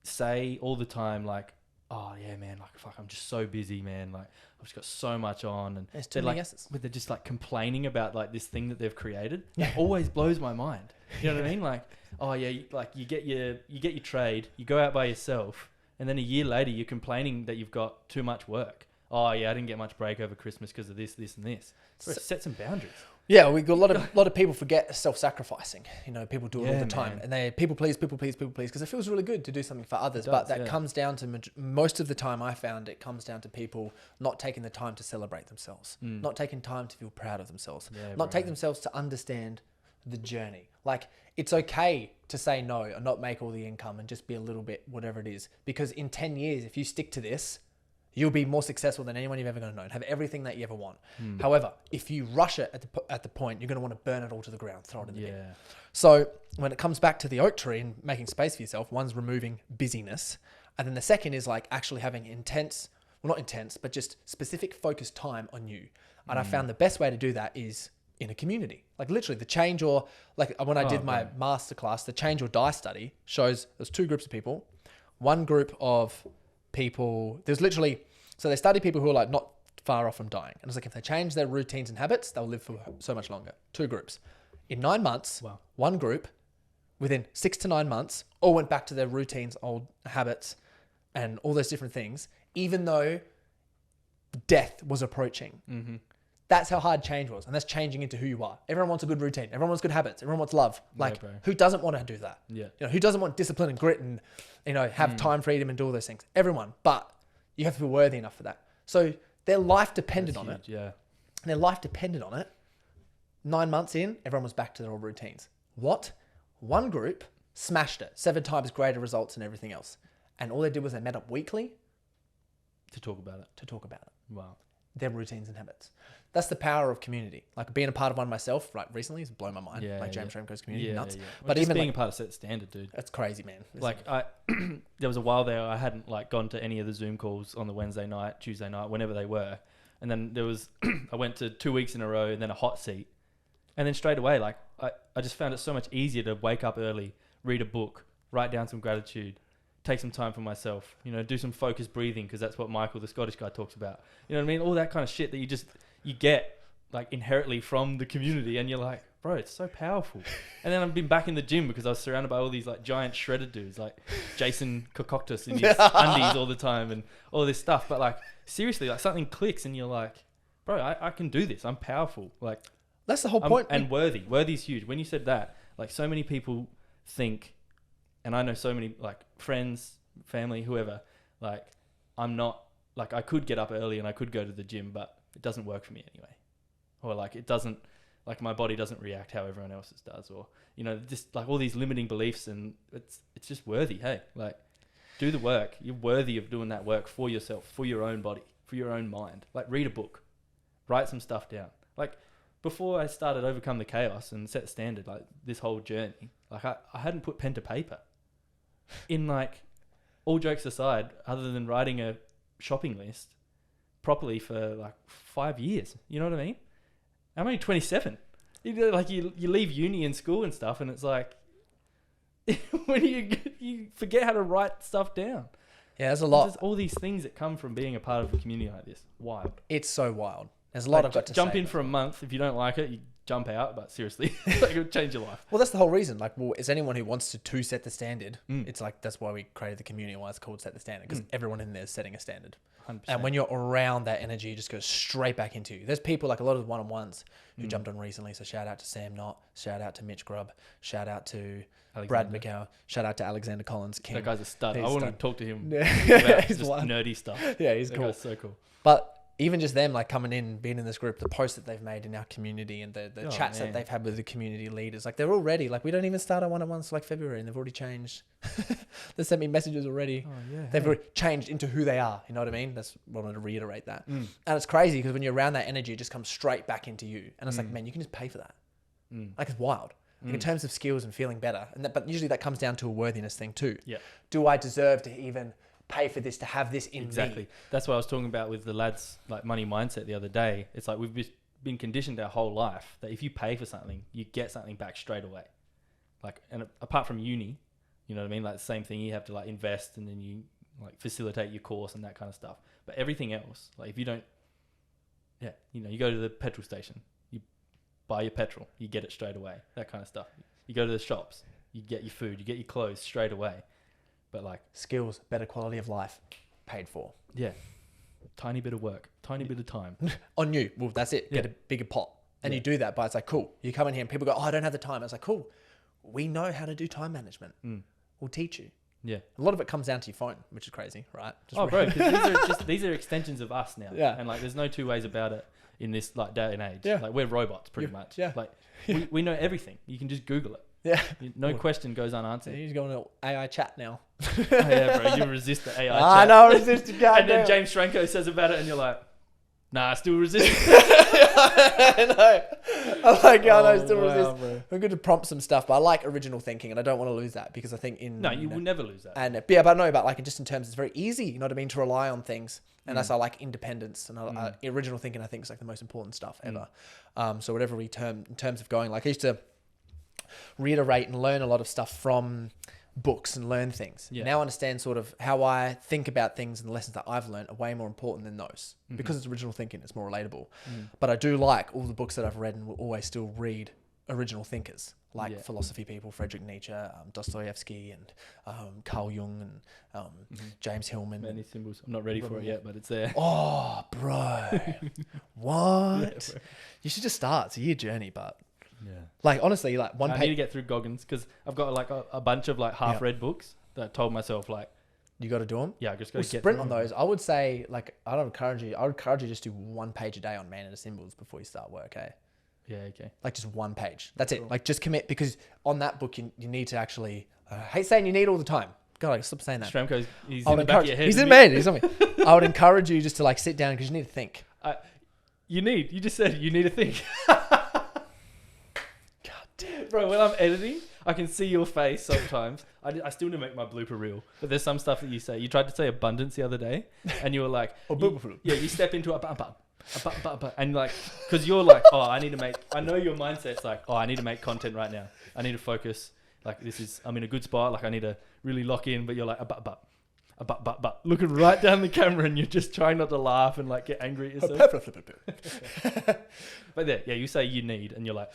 say all the time, like, oh yeah, man, like, fuck, I'm just so busy, man. Like, I've just got so much on. And there's too many yeses. But they're just like complaining about like this thing that they've created. It always blows my mind. You know what I mean? Like, oh yeah, you get your trade, you go out by yourself, and then a year later you're complaining that you've got too much work. Oh yeah, I didn't get much break over Christmas because of this, and this. So set some boundaries. Yeah, we got a lot of people forget self-sacrificing. People do it all the time, and they people please, because it feels really good to do something for others. But that comes down to most of the time. I found it comes down to people not taking the time to celebrate themselves, not taking time to feel proud of themselves, not take themselves to understand the journey. Like, it's okay to say no and not make all the income and just be a little bit whatever it is, because in 10 years, if you stick to this, you'll be more successful than anyone you've ever going to know and have everything that you ever want. However, if you rush it at the point, you're going to want to burn it all to the ground, throw it in the bin. So when it comes back to the oak tree and making space for yourself, one's removing busyness. And then the second is like actually having not intense, but just specific focused time on you. And I found the best way to do that is in a community. Like literally the change, or like when I did my masterclass, the change or die study shows there's 2 groups of people. One group of people, so they study people who are like not far off from dying. And it's like, if they change their routines and habits, they'll live for so much longer. 2 groups. In 9 months, one group, within 6 to 9 months, all went back to their routines, old habits, and all those different things, even though death was approaching. That's how hard change was. And that's changing into who you are. Everyone wants a good routine. Everyone wants good habits. Everyone wants love. Like, who doesn't want to do that? Who doesn't want discipline and grit and, have time freedom and do all those things? Everyone. But you have to be worthy enough for that. So their life depended on it. And their life depended on it. 9 months in, everyone was back to their old routines. What? One group smashed it. 7 times greater results and everything else. And all they did was they met up weekly to talk about it. Wow. Their routines and habits. That's the power of community. Like, being a part of one myself, like recently, has blown my mind. James Ramco's community, nuts. Well, but just even being a part of Set Standard, dude. That's crazy, man. There was a while there I hadn't like gone to any of the Zoom calls on the Wednesday night, Tuesday night, whenever they were. And then there was, I went to 2 weeks in a row and then a hot seat. And then straight away, like I just found it so much easier to wake up early, read a book, write down some gratitude, take some time for myself, do some focused breathing, because that's what Michael, the Scottish guy, talks about. You know what I mean? All that kind of shit that you get like inherently from the community, and you're like, bro, it's so powerful. And then I've been back in the gym because I was surrounded by all these like giant shredded dudes, like Jason Kokoktis in his undies all the time and all this stuff. But like, seriously, like something clicks and you're like, bro, I can do this. I'm powerful. Like, that's the whole point. And worthy. Worthy's huge. When you said that, like, so many people think, and I know so many like friends, family, whoever, like, I'm not, like, I could get up early and I could go to the gym, but it doesn't work for me anyway. Or like, it doesn't, like, my body doesn't react how everyone else's does, or, just like all these limiting beliefs. And it's just worthy. Hey, like, do the work. You're worthy of doing that work for yourself, for your own body, for your own mind. Like, read a book, write some stuff down. Like, before I started Overcome the Chaos and Set Standard, like this whole journey, like I hadn't put pen to paper in like all jokes aside, other than writing a shopping list properly for like 5 years, you know what I mean? I'm only 27. You leave uni and school and stuff, and it's like when you forget how to write stuff down. Yeah, there's a lot. There's all these things that come from being a part of a community like this. Wild. It's so wild. There's a lot I've got to jump say. in for a month. If you don't like it, you jump out. But seriously, it'll change your life. Well, that's the whole reason. Like, well, as anyone who wants to set the standard, it's like that's why we created the community. Why it's called Set the Standard, because everyone in there is setting a standard. 100%. And when you're around that energy, it just goes straight back into you. There's people like a lot of the one-on-ones who jumped on recently. So shout out to Sam Knott, shout out to Mitch Grubb, shout out to Brad McGowan, shout out to Alexander Collins King. That guy's a stud. I He's want to stud. talk to him Yeah. about He's just one. nerdy stuff. Yeah, he's That cool. guy's so cool. But even just them like coming in, being in this group, the posts that they've made in our community and the chats that they've had with the community leaders, like they're already like, we don't even start our one-on-ones till like February and they've already changed. They sent me messages already. Oh yeah. They've already changed into who they are. You know what I mean? That's I wanted to reiterate that. And it's crazy because when you're around that energy, it just comes straight back into you. And it's like, man, you can just pay for that. Like it's wild. Like in terms of skills and feeling better. And that, but usually that comes down to a worthiness thing too. Yeah. Do I deserve to even pay for this, to have this in Exactly. me? That's what I was talking about with the lads, like money mindset the other day. It's like we've been conditioned our whole life that if you pay for something, you get something back straight away. Like, and apart from uni, you know what I mean? Like the same thing, you have to like invest and then you like facilitate your course and that kind of stuff. But everything else, like if you don't, you go to the petrol station, you buy your petrol, you get it straight away, that kind of stuff. You go to the shops, you get your food, you get your clothes straight away. But like Skills, better quality of life, paid for. yeah, tiny bit of work, tiny bit of time. On you. Well, that's it. Get a bigger pot. And you do that, but it's like, cool. You come in here and people go, oh, I don't have the time. It's like, cool. We know how to do time management. We'll teach you. Yeah. A lot of it comes down to your phone, which is crazy, right? Oh, bro, 'cause these are extensions of us now. Yeah. And like, there's no two ways about it in this like day and age. Yeah. Like we're robots pretty much. Yeah. Like we know everything. You can just Google it. Yeah. No question goes So unanswered. he's going to AI chat now. Oh, yeah, bro. You resist the AI I chat. know, resist the And then James Franco says about it and you're like, nah, I still resist. I know. I'm like, oh, no, still wow, resist. bro. We're good to prompt some stuff, but I like original thinking and I don't want to lose that because I think in... No, you will never lose that. And yeah, but I know, but like just in terms, it's very easy, you know what I mean, to rely on things. And that's I like independence and original thinking. I think is like the most important stuff ever. So whatever we term in terms of going, like I used to reiterate and learn a lot of stuff from books and learn things. Yeah. Now I understand sort of how I think about things and the lessons that I've learned are way more important than those because it's original thinking. It's more relatable. But I do like all the books that I've read and will always still read original thinkers like philosophy people, Friedrich Nietzsche, Dostoevsky and Carl Jung and James Hillman. Many symbols. I'm not ready for it yet, but it's there. Oh, bro. What? Bro. You should just start. It's a year journey, but Yeah. like honestly, like one I need to page. get through Goggins because I've got like a bunch of like half-read books that I told myself like, You got to do them. yeah, I just got Well, to get sprint through on them. those. I would say, like, I would encourage you just do 1 page a day on man and the symbols before you start work. Eh? Yeah, okay. Like just 1 page. That's Cool. it. Like just commit because on that book you need to actually. I hate saying you need all the time. God, like, stop saying that. Stramko's, he's I in would the back of encourage. your head. He's in isn't my he? head. He's on me. I would encourage you just to like sit down because you need to think. You just said you need to think. God damn. Bro, when I'm editing, I can see your face sometimes. I still need to make my blooper reel. But there's some stuff that you say. You tried to say abundance the other day, and you were like, you step into and like, because you're like, oh, I know your mindset's like, oh, I need to make content right now. I need to focus. Like, I'm in a good spot. Like, I need to really lock in. But you're like, looking right down the camera, and you're just trying not to laugh and like get angry at yourself. But yeah, you say you need, and you're like,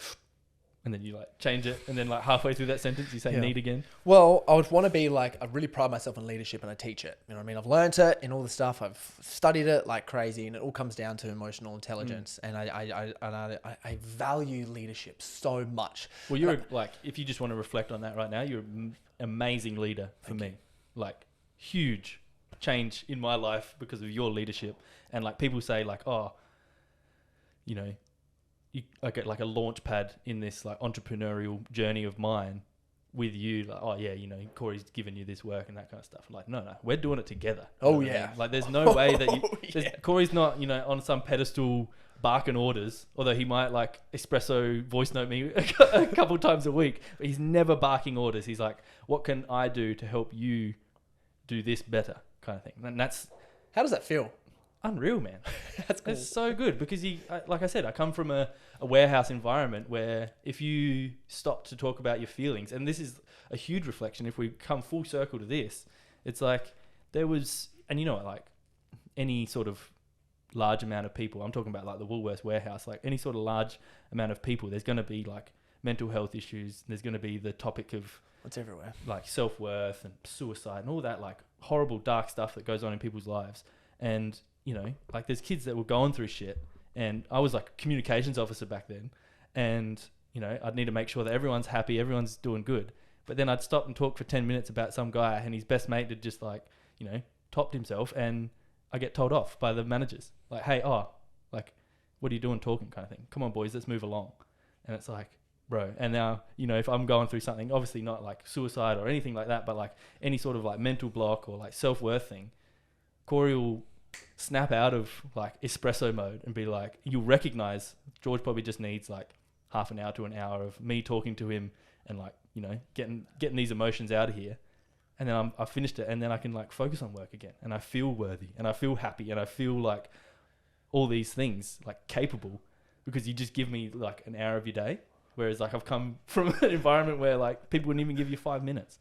and then you like change it, and then like halfway through that sentence, you say need again. Well, I would want to be like, I really pride myself in leadership and I teach it. You know what I mean? I've learned it in all the stuff. I've studied it like crazy and it all comes down to emotional intelligence. And I value leadership so much. Well, you're like, if you just want to reflect on that right now, you're an amazing leader for me. Like huge change in my life because of your leadership. And like people say like, oh, you know, I get like a launch pad in this like entrepreneurial journey of mine with you. Like, oh yeah, you know, Corey's given you this work and that kind of stuff. I'm like, no, we're doing it together. You know what I mean? Like there's no way that Corey's not, you know, on some pedestal barking orders, although he might like espresso voice note me a couple times a week, but he's never barking orders. He's like, what can I do to help you do this better kind of thing. And that's How does that feel? unreal, man. That's cool. It's so good because like I said, I come from a warehouse environment where if you stop to talk about your feelings, and this is a huge reflection, if we come full circle to this, it's like there was, and you know, like any sort of large amount of people, I'm talking about like the Woolworths warehouse, like any sort of large amount of people, there's going to be like mental health issues. There's going to be the topic of It's everywhere. like self-worth and suicide and all that like horrible dark stuff that goes on in people's lives. And you know, like there's kids that were going through shit, and I was like a communications officer back then, and you know, I'd need to make sure that everyone's happy, everyone's doing good. But then I'd stop and talk for 10 minutes about some guy, and his best mate had just like, you know, topped himself, and I get told off by the managers. Like, hey, like, what are you doing talking kind of thing? Come on, boys, let's move along. And it's like, bro. And now, you know, if I'm going through something, obviously not like suicide or anything like that, but like any sort of like mental block or like self-worth thing, Corey will snap out of like espresso mode and be like, you'll recognize George probably just needs like half an hour to an hour of me talking to him and like, you know, getting these emotions out of here. And then I finished it, and then I can like focus on work again, and I feel worthy, and I feel happy, and I feel like all these things like capable, because you just give me like an hour of your day. Whereas like I've come from an environment where like people wouldn't even give you 5 minutes.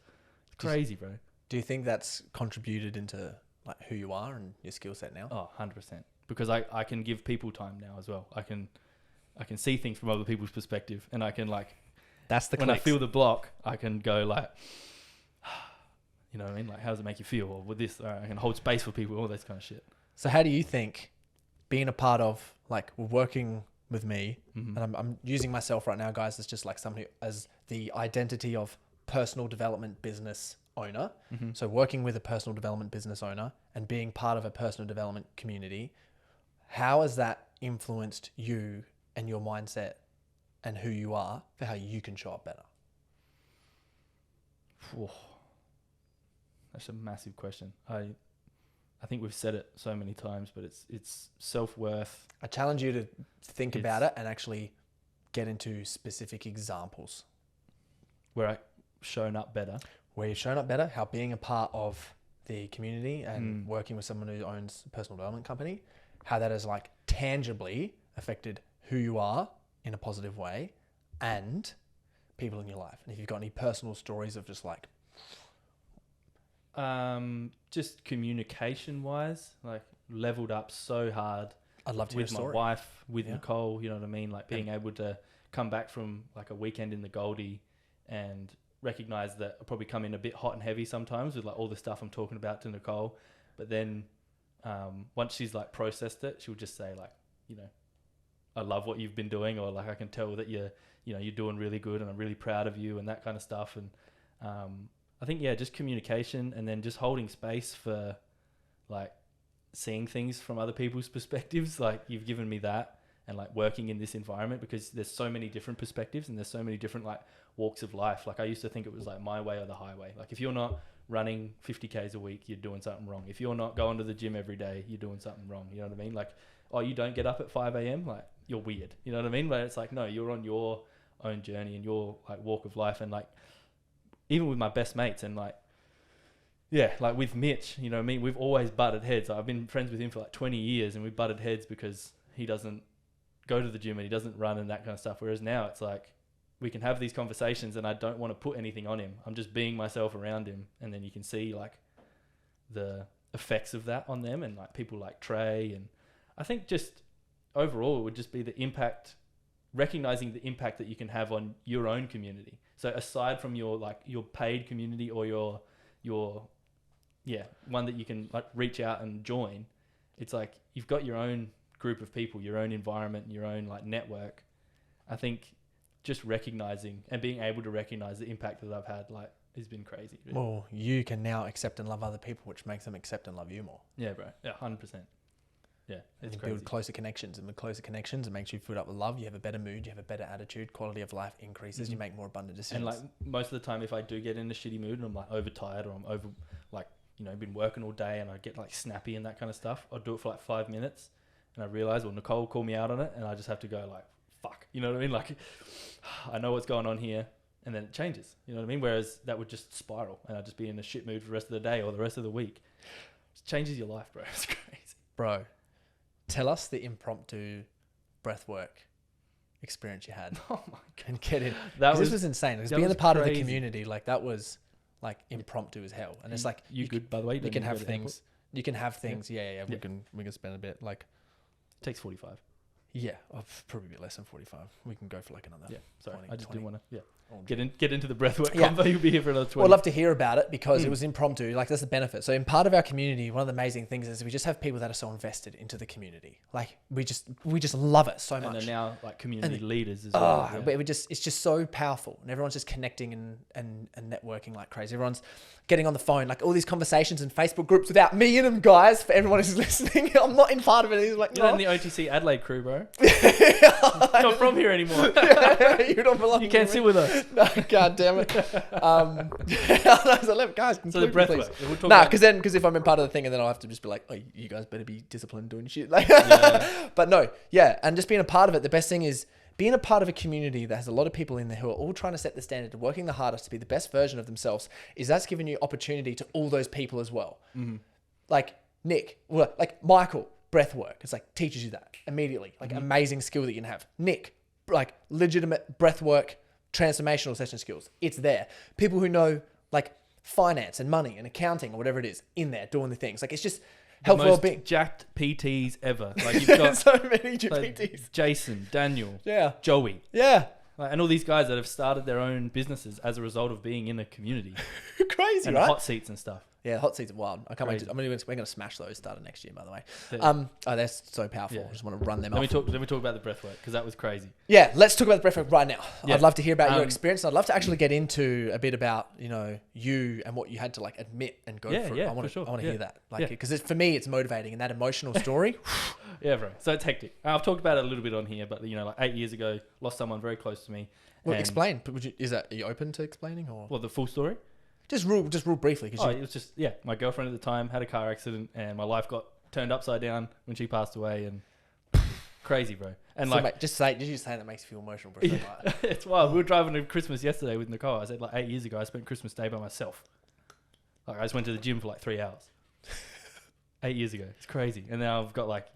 It's crazy, bro. Do you think that's contributed into like who you are and your skill set now? Oh, 100%. Because I can give people time now as well. I can see things from other people's perspective, and I can like, That's the when clicks. I feel the block, I can go like, you know what I mean? Like, how does it make you feel? Or with this, I can hold space for people, all this kind of shit. So how do you think being a part of like working with me, Mm-hmm. and I'm using myself right now, guys, as just like somebody as the identity of personal development business owner. Mm-hmm. So working with a personal development business owner and being part of a personal development community, how has that influenced you and your mindset and who you are for how you can show up better? Whoa. That's a massive question. I think we've said it so many times, but it's self-worth. I challenge you to think about It's- it and actually get into specific examples Where I've shown up better. where you've shown up better, how being a part of the community and working with someone who owns a personal development company, how that has like tangibly affected who you are in a positive way and people in your life. And if you've got any personal stories of just like, Just communication wise, like leveled up so hard I'd love to hear a with my story. wife, with Yeah. Nicole, you know what I mean? Like being able to come back from like a weekend in the Goldie and recognize that I probably come in a bit hot and heavy sometimes with like all the stuff I'm talking about to Nicole. But then once she's like processed it, she'll just say like, you know, I love what you've been doing, or like I can tell that you're doing really good, and I'm really proud of you, and that kind of stuff. And I think, yeah, just communication, and then just holding space for like seeing things from other people's perspectives. Like you've given me that, and like working in this environment, because there's so many different perspectives and there's so many different like walks of life. Like I used to think it was like my way or the highway. Like if you're not running 50Ks a week, you're doing something wrong. If you're not going to the gym every day, you're doing something wrong. You know what I mean? Like, oh, you don't get up at 5 a.m. Like you're weird. You know what I mean? But it's like, no, you're on your own journey and your like walk of life. And like, even with my best mates and like, yeah, like with Mitch, you know what I mean? We've always butted heads. I've been friends with him for like 20 years, and we butted heads because he doesn't go to the gym and he doesn't run and that kind of stuff. Whereas now it's like, we can have these conversations and I don't want to put anything on him. I'm just being myself around him. And then you can see like the effects of that on them, and like people like Trey. And I think just overall, it would just be the impact, recognizing the impact that you can have on your own community. So aside from your like your paid community or your one that you can like reach out and join, it's like you've got your own group of people, your own environment, your own like network. I think just recognizing and being able to recognize the impact that I've had like has been crazy. Really. Well, you can now accept and love other people, which makes them accept and love you more. Yeah, bro. Yeah, 100%. Yeah, it's You crazy. build closer connections, and with closer connections, it makes you filled up with love. You have a better mood, you have a better attitude, quality of life increases, you make more abundant decisions. And like most of the time, if I do get in a shitty mood and I'm like overtired, or I'm over like, you know, been working all day and I get like snappy and that kind of stuff, I'll do it for like 5 minutes and I realize, well, Nicole will call me out on it, and I just have to go like, fuck, you know what I mean? Like, I know what's going on here, and then it changes. You know what I mean? Whereas that would just spiral, and I'd just be in a shit mood for the rest of the day or the rest of the week. It changes your life, bro. It's crazy. Bro, tell us the impromptu breathwork experience you had. Oh my god! And get in. This was insane. Because that being was a part of the crazy. community, like that was like impromptu as hell. And it's like you good, by the way. you can have things. You can have things. Yeah. We can spend a bit like. It takes 45. Yeah, probably a bit less than 45. We can go for like another. Yeah, sorry, 20, I just 20. didn't want to. Get into the breathwork Yeah. combo. You'll be here for another 20. Well, I'd love to hear about it because it was impromptu. Like that's the benefit. So in part of our community, one of the amazing things is we just have people that are so invested into the community. Like we just love it so much. And they're now like community And- leaders as Oh, well. Yeah. but it's just so powerful, and everyone's just connecting and networking like crazy. Everyone's getting on the phone, like all these conversations and Facebook groups without me in them, guys. For everyone who's listening, I'm not in part of it. He's like, You're no, in the OTC Adelaide crew, bro. Not from here anymore. you don't belong. You can't sit with us. No, God damn it. Guys, So the conclude, breathwork. please. We'll talk Nah, about- because if I'm in part of the thing, and then I'll have to just be like, oh, you guys better be disciplined doing shit. Like, Yeah. but no, yeah, and just being a part of it. The best thing is being a part of a community that has a lot of people in there who are all trying to set the standard and working the hardest to be the best version of themselves. Is that's giving you opportunity to all those people as well. Mm-hmm. Like Nick, well, like Michael, breath work. It's like teaches you that immediately. Like amazing skill that you can have. Nick, like legitimate breath work, transformational session skills. It's there. People who know like finance and money and accounting or whatever it is in there doing the things. Like it's just health, most well-being. jacked PTs ever. Like you've got So many like, GPTs. Jason, Daniel, Yeah. Joey, Yeah. like, and all these guys that have started their own businesses as a result of being in a community Crazy, and right? hot seats and stuff. Yeah, hot seats are wild. I can't wait. Crazy. We're gonna smash those starting next year, by the way. Yeah. They're so powerful. Yeah. I just want to run them Let off. me talk about the breath work because that was crazy. Yeah, let's talk about the breath work right now. Yeah. I'd love to hear about your Um, experience. And I'd love to actually get into a bit about you and what you had to like admit and go Yeah, through. yeah, I want for sure. to Yeah. hear that, like, Yeah. because for me it's motivating and that emotional story. Yeah, bro. So it's hectic. I've talked about it a little bit on here, but like 8 years ago, lost someone very close to me. Well, and- explain. But are you open to explaining or Well, the full story. just real briefly? Oh, it was just my girlfriend at the time had a car accident, and my life got turned upside down when she passed away, and crazy, bro. And so, like, mate, did you say that makes you feel emotional, bro? So much? it's wild. We were driving to Christmas yesterday with Nicole. I said like 8 years ago, I spent Christmas Day by myself. Like I just went to the gym for like 3 hours. 8 years ago, it's crazy. And now I've got like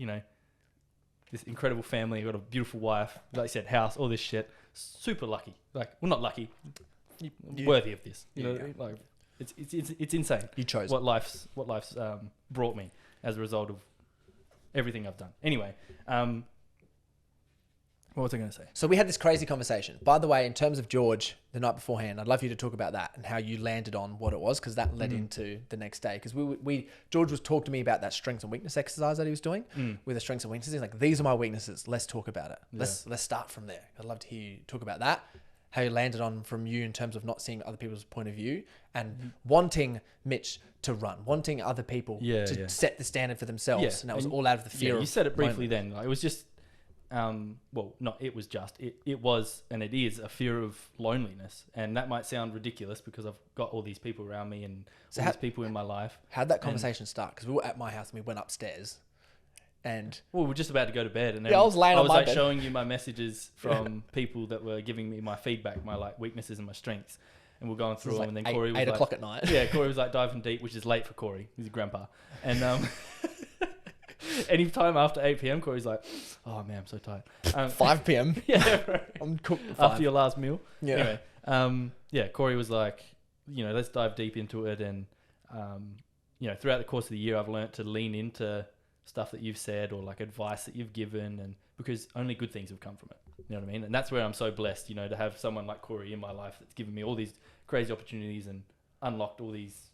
this incredible family. I've got a beautiful wife, like I said, house, all this shit. Super lucky. Like, well, not lucky. Worthy of this. You know what I mean? Like, it's insane. You chose what life's brought me as a result of everything I've done. Anyway, what was I going to say? So we had this crazy conversation. By the way, in terms of George, the night beforehand, I'd love you to talk about that and how you landed on what it was, because that led into the next day. Because George was talking to me about that strengths and weakness exercise that he was doing with the strengths and weaknesses. He's like, these are my weaknesses. Let's talk about it. Yeah. Let's start from there. I'd love to hear you talk about that. How you landed on from you in terms of not seeing other people's point of view and wanting Mitch to run, wanting other people to set the standard for themselves. Yeah. And that was And all out of the fear. Yeah, you said it briefly moment. then. Like, it was just, it was, and it is a fear of loneliness. And that might sound ridiculous because I've got all these people around me and So all these people in my life. How'd that conversation start? Because we were at my house and we went upstairs. And Well, we were just about to go to bed, and then I was laying on my like bed. showing you my messages from people that were giving me my feedback, my like weaknesses and my strengths, and we're going it through was them. like And then Corey was 8 like, o'clock at night. yeah, Corey was like diving deep, which is late for Corey. He's a grandpa, and any time after 8 p.m, Corey's like, "Oh man, I'm so tired." 5 p.m. Yeah, bro. I'm cooked at 5. After your last meal. Yeah. Anyway, Corey was like, let's dive deep into it, and throughout the course of the year, I've learnt to lean into stuff that you've said or like advice that you've given, and because only good things have come from it. You know what I mean? And that's where I'm so blessed, to have someone like Corey in my life that's given me all these crazy opportunities and unlocked all these,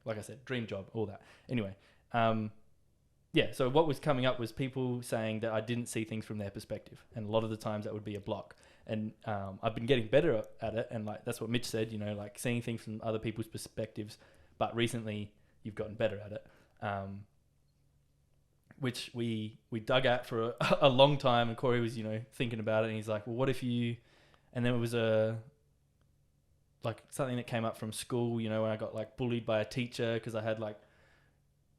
like I said, dream job, all that. Anyway, so what was coming up was people saying that I didn't see things from their perspective, and a lot of the times that would be a block. And I've been getting better at it, and like that's what Mitch said, like seeing things from other people's perspectives. But recently, you've gotten better at it. Which we dug at for a long time, and Corey was thinking about it, and he's like, well, what if you, and then it was something that came up from school, when I got like bullied by a teacher because I had like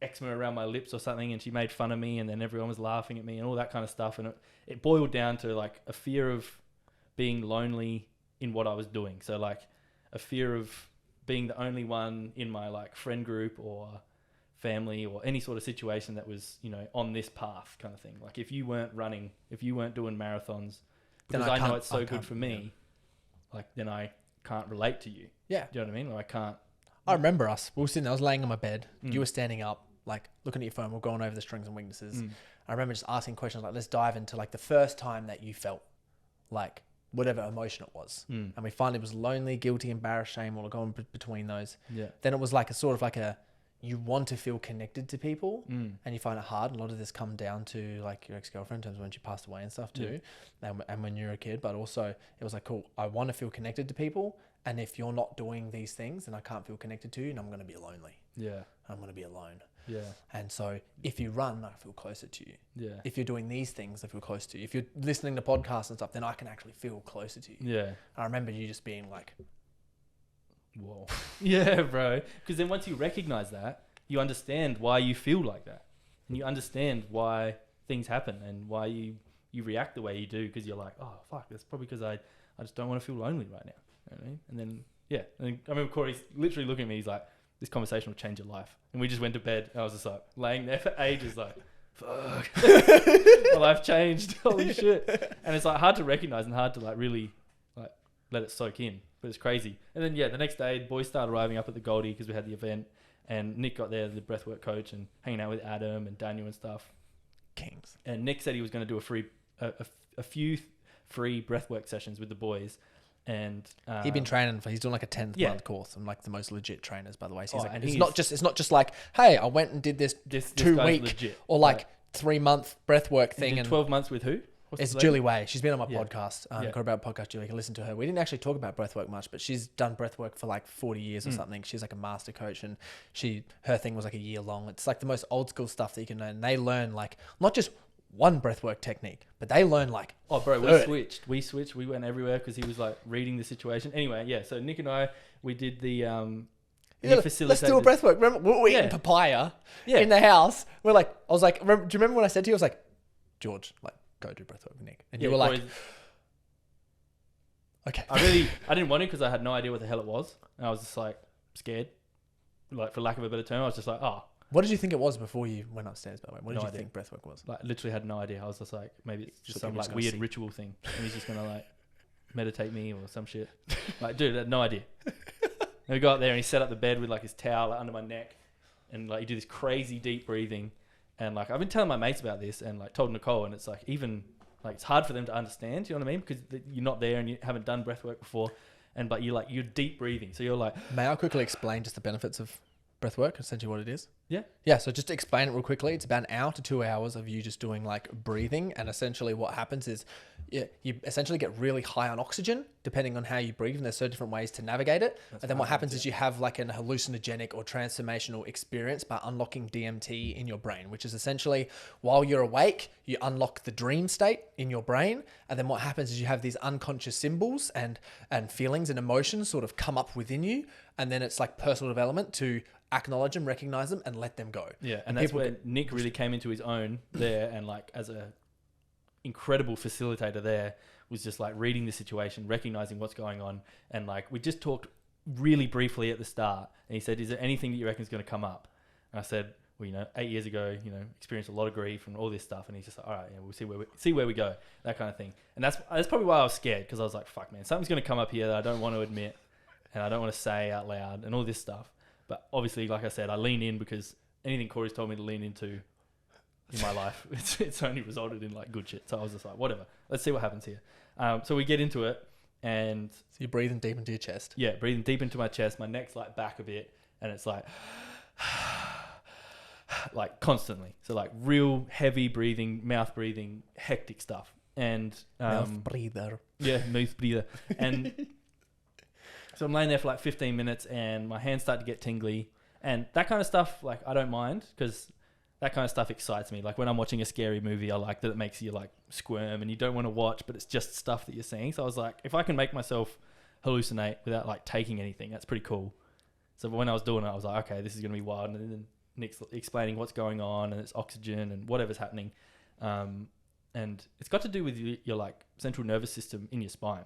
eczema around my lips or something, and she made fun of me, and then everyone was laughing at me and all that kind of stuff, and it boiled down to like a fear of being lonely in what I was doing. So like a fear of being the only one in my like friend group or family or any sort of situation that was, you know, on this path kind of thing. Like if you weren't running, if you weren't doing marathons, because I know it's so good for me, like then I can't relate to you. Yeah. Do you know what I mean? Like I can't. I remember us. We were sitting there, I was laying on my bed. You were standing up, like looking at your phone. We're going over the strengths and weaknesses. I remember just asking questions like, let's dive into like the first time that you felt like whatever emotion it was. And we finally was lonely, guilty, embarrassed, shame, all going between those. Yeah. Then it was like a sort of like you want to feel connected to people and you find it hard. A lot of this come down to like your ex-girlfriend in terms of when she passed away and stuff too. And when you're a kid, but also it was like, cool, I want to feel connected to people. And if you're not doing these things, then I can't feel connected to you and I'm going to be lonely. Yeah. I'm going to be alone. Yeah. And so if you run, I feel closer to you. Yeah. If you're doing these things, I feel close to you. If you're listening to podcasts and stuff, then I can actually feel closer to you. Yeah. I remember you just being like, whoa. Yeah, bro. Because then once you recognize that, you understand why you feel like that. And you understand why things happen and why you react the way you do, because you're like, oh, fuck, that's probably because I just don't want to feel lonely right now. You know what I mean? And then, yeah. And I remember Corey's literally looking at me, he's like, this conversation will change your life. And we just went to bed. And I was just like, laying there for ages, like, fuck. My life changed. Holy shit. And it's like hard to recognize and hard to like really like let it soak in. But it's crazy. And then, yeah, the next day, boys started arriving up at the Goldie because we had the event. And Nick got there, the breathwork coach, and hanging out with Adam and Daniel and stuff. kings. And Nick said he was going to do a few free breathwork sessions with the boys. And He'd been training he's doing like a 10th month course. I'm like the most legit trainers, by the way. So he's like, and it's not just like, hey, I went and did this 2-week legit, or like 3-month breathwork thing. And 12 months with who? It's Julie Way. She's been on my podcast. Got about podcast, Julie. You can listen to her. We didn't actually talk about breathwork much, but she's done breathwork for like 40 years or something. She's like a master coach, and her thing was like a year long. It's like the most old school stuff that you can learn. They learn like not just one breathwork technique, but they learn like, oh bro, we switched. We went everywhere because he was like reading the situation. Anyway, yeah. So Nick and I, we did the let's do a breathwork. Remember, we were eating papaya in the house. We're like, I was like, do you remember when I said to you, I was like, George, like, go do breathwork with Nick, and you were like, okay. I didn't want to because I had no idea what the hell it was, and I was just like scared, like for lack of a better term. I was just like, oh. What did you think it was before you went upstairs, by the way? What did you think breathwork was? Like, literally had no idea. I was just like, maybe it's just some like weird ritual thing. And he's just going to like meditate me or some shit. Like, dude, I had no idea. And we got there and he set up the bed with like his towel like, under my neck. And like, he did this crazy deep breathing. And like, I've been telling my mates about this and like told Nicole, and it's like, even like, it's hard for them to understand. You know what I mean? Because you're not there and you haven't done breathwork before. But you're deep breathing. So you're like, may I quickly explain just the benefits of breathwork, essentially what it is? Yeah. So just to explain it real quickly, it's about 1 hour to 2 hours of you just doing like breathing. And essentially what happens is you essentially get really high on oxygen, depending on how you breathe. And there's so different ways to navigate it. And then what happens is you have like an hallucinogenic or transformational experience by unlocking DMT in your brain, which is essentially while you're awake, you unlock the dream state in your brain. And then what happens is you have these unconscious symbols and feelings and emotions sort of come up within you. And then it's like personal development to acknowledge them, recognize them, and let them go. Yeah, and that's where Nick really came into his own there, and like as a incredible facilitator there, was just like reading the situation, recognizing what's going on, and like we just talked really briefly at the start, and he said, "Is there anything that you reckon is going to come up?" And I said, "Well, 8 years ago, experienced a lot of grief and all this stuff," and he's just like, "All right, we'll see where we go," that kind of thing. And that's probably why I was scared, because I was like, "Fuck, man, something's going to come up here that I don't want to admit, and I don't want to say out loud, and all this stuff." But obviously, like I said, I lean in because anything Corey's told me to lean into in my life, it's only resulted in like good shit. So I was just like, whatever, let's see what happens here. So we get into it, and so you're breathing deep into your chest. Yeah, breathing deep into my chest. My neck's like back a bit, and it's like, like constantly. So like real heavy breathing, mouth breathing, hectic stuff. And mouth breather. Yeah, mouth breather. And so I'm laying there for like 15 minutes and my hands start to get tingly, and that kind of stuff, like I don't mind, because that kind of stuff excites me. Like when I'm watching a scary movie, I like that it makes you like squirm and you don't want to watch, but it's just stuff that you're seeing. So I was like, if I can make myself hallucinate without like taking anything, that's pretty cool. So when I was doing it, I was like, okay, this is going to be wild. And then Nick's explaining what's going on and it's oxygen and whatever's happening. And it's got to do with your like central nervous system in your spine.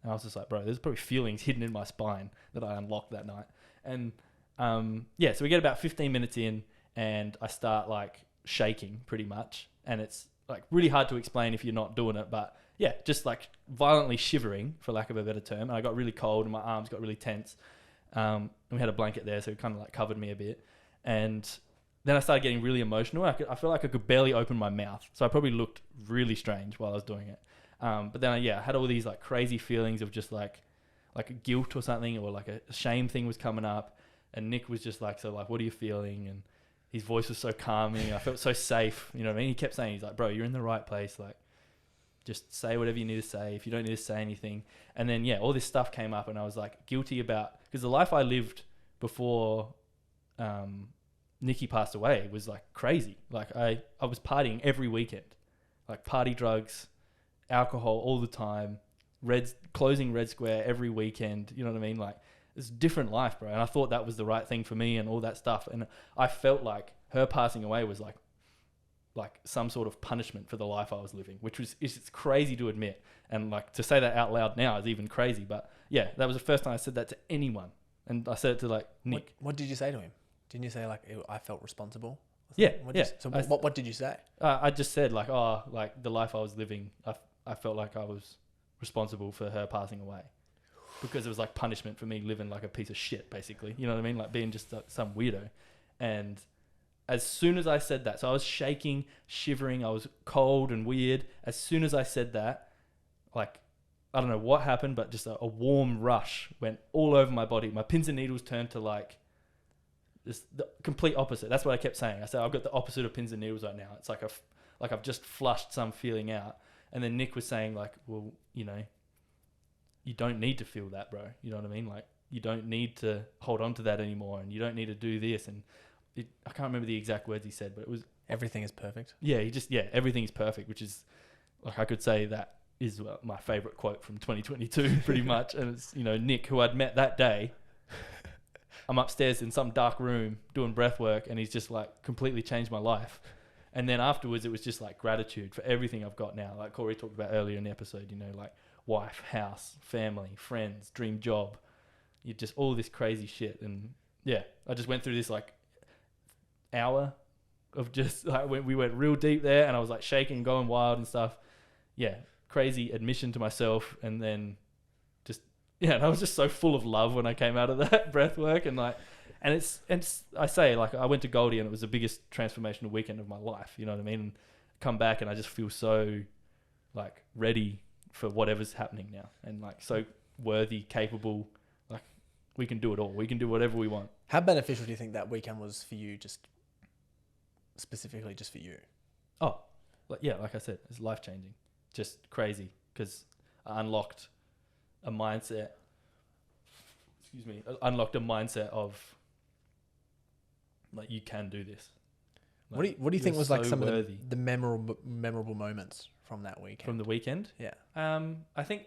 And I was just like, bro, there's probably feelings hidden in my spine that I unlocked that night. And so we get about 15 minutes in and I start like shaking pretty much. And it's like really hard to explain if you're not doing it. But yeah, just like violently shivering, for lack of a better term. And I got really cold and my arms got really tense. And we had a blanket there, so it kind of like covered me a bit. And then I started getting really emotional. I felt like I could barely open my mouth. So I probably looked really strange while I was doing it. But then I had all these like crazy feelings of just like a guilt or something, or like a shame thing was coming up. And Nick was just like, so like, what are you feeling? And his voice was so calming. I felt so safe. You know what I mean? He kept saying, he's like, bro, you're in the right place. Like, just say whatever you need to say if you don't need to say anything. And then, all this stuff came up and I was like guilty about, because the life I lived before Nikki passed away was like crazy. Like I was partying every weekend, like party drugs, alcohol all the time, closing Red Square every weekend. You know what I mean? Like it's a different life, bro. And I thought that was the right thing for me and all that stuff. And I felt like her passing away was like some sort of punishment for the life I was living, which was, it's crazy to admit. And like to say that out loud now is even crazy. But yeah, that was the first time I said that to anyone. And I said it to like Nick. What did you say to him? Didn't you say like, I felt responsible? Yeah. What did you say? I just said like, like the life I was living, I felt like I was responsible for her passing away because it was like punishment for me living like a piece of shit, basically. You know what I mean? Like being just some weirdo. And as soon as I said that, so I was shaking, shivering, I was cold and weird. As soon as I said that, like, I don't know what happened, but just a warm rush went all over my body. My pins and needles turned to like just the complete opposite. That's what I kept saying. I said, I've got the opposite of pins and needles right now. It's like I've just flushed some feeling out. And then Nick was saying like, well, you know, you don't need to feel that, bro. You know what I mean? Like you don't need to hold on to that anymore, and you don't need to do this. And I can't remember the exact words he said, but it was everything is perfect. Yeah, everything is perfect, which is like I could say that is my favorite quote from 2022 pretty much. And it's, you know, Nick, who I'd met that day. I'm upstairs in some dark room doing breath work, and he's just like completely changed my life. And then afterwards it was just like gratitude for everything I've got now. Like Corey talked about earlier in the episode, you know, like wife, house, family, friends, dream job. You just all this crazy shit. And yeah, I just went through this like hour of just like we went real deep there, and I was like shaking, going wild and stuff. Yeah, crazy admission to myself. And then just and I was just so full of love when I came out of that breath work. And like and it's I say like I went to Goldie and it was the biggest transformational weekend of my life, you know what I mean? And come back and I just feel so like ready for whatever's happening now, and like so worthy, capable. Like we can do it all, we can do whatever we want. How beneficial do you think that weekend was for you, just specifically just for you? Oh, like I said, it's life-changing. Just crazy, because I unlocked a mindset of like, you can do this. Like, what do you think was like some worthy. of the memorable moments from that weekend? From the weekend? Yeah. I think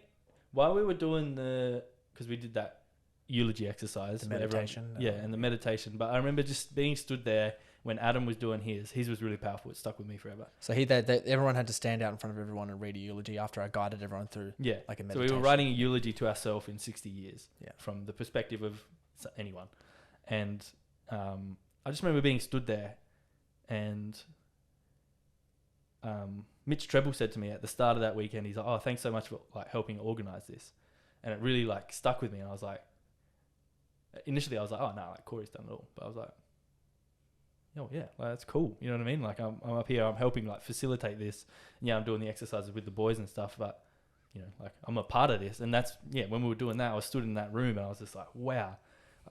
while we were doing because we did that eulogy exercise. The meditation. And the meditation. But I remember just being stood there when Adam was doing his. His was really powerful. It stuck with me forever. So everyone had to stand out in front of everyone and read a eulogy after I guided everyone through like a meditation. So we were writing a eulogy to ourselves in 60 years from the perspective of anyone. And I just remember being stood there, and Mitch Treble said to me at the start of that weekend, he's like, oh, thanks so much for like helping organize this. And it really like stuck with me. And I was like, initially I was like, oh no, like Corey's done it all. But I was like, oh yeah, like, that's cool. You know what I mean? Like I'm up here, I'm helping like facilitate this. And I'm doing the exercises with the boys and stuff, but you know, like I'm a part of this. And that's, when we were doing that, I was stood in that room and I was just like, wow,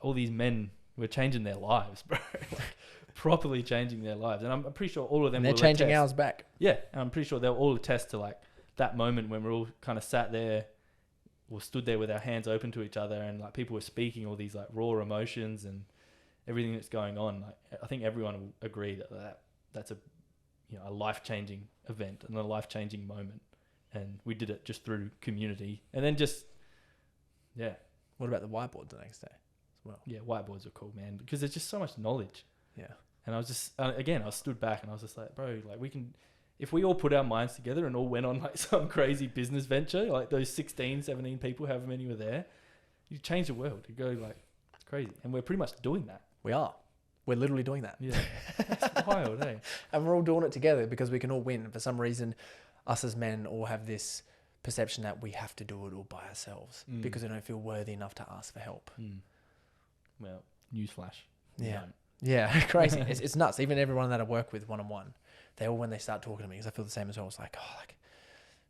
all these men were changing their lives, bro. Like, properly changing their lives. And I'm pretty sure all of them and they're changing ours back. Yeah. And I'm pretty sure they'll all attest to like that moment when we're all kind of sat there or stood there with our hands open to each other, and like people were speaking all these like raw emotions and everything that's going on. Like I think everyone will agree that that's a life-changing event and a life-changing moment. And we did it just through community. And then What about the whiteboard the next day as well? Yeah, whiteboards are cool, man, because there's just so much knowledge. Yeah. And I was just, again, I stood back and I was just like, bro, like we can, if we all put our minds together and all went on like some crazy business venture, like those 16, 17 people, however many were there, you change the world. You go like, it's crazy. And we're pretty much doing that. We are. We're literally doing that. Yeah. It's wild, eh? And we're all doing it together because we can all win. For some reason, us as men all have this perception that we have to do it all by ourselves because we don't feel worthy enough to ask for help. Well, newsflash. Yeah. Yeah, crazy. It's nuts. Even everyone that I work with one-on-one, they all, when they start talking to me, because I feel the same as well, it's like, oh, like,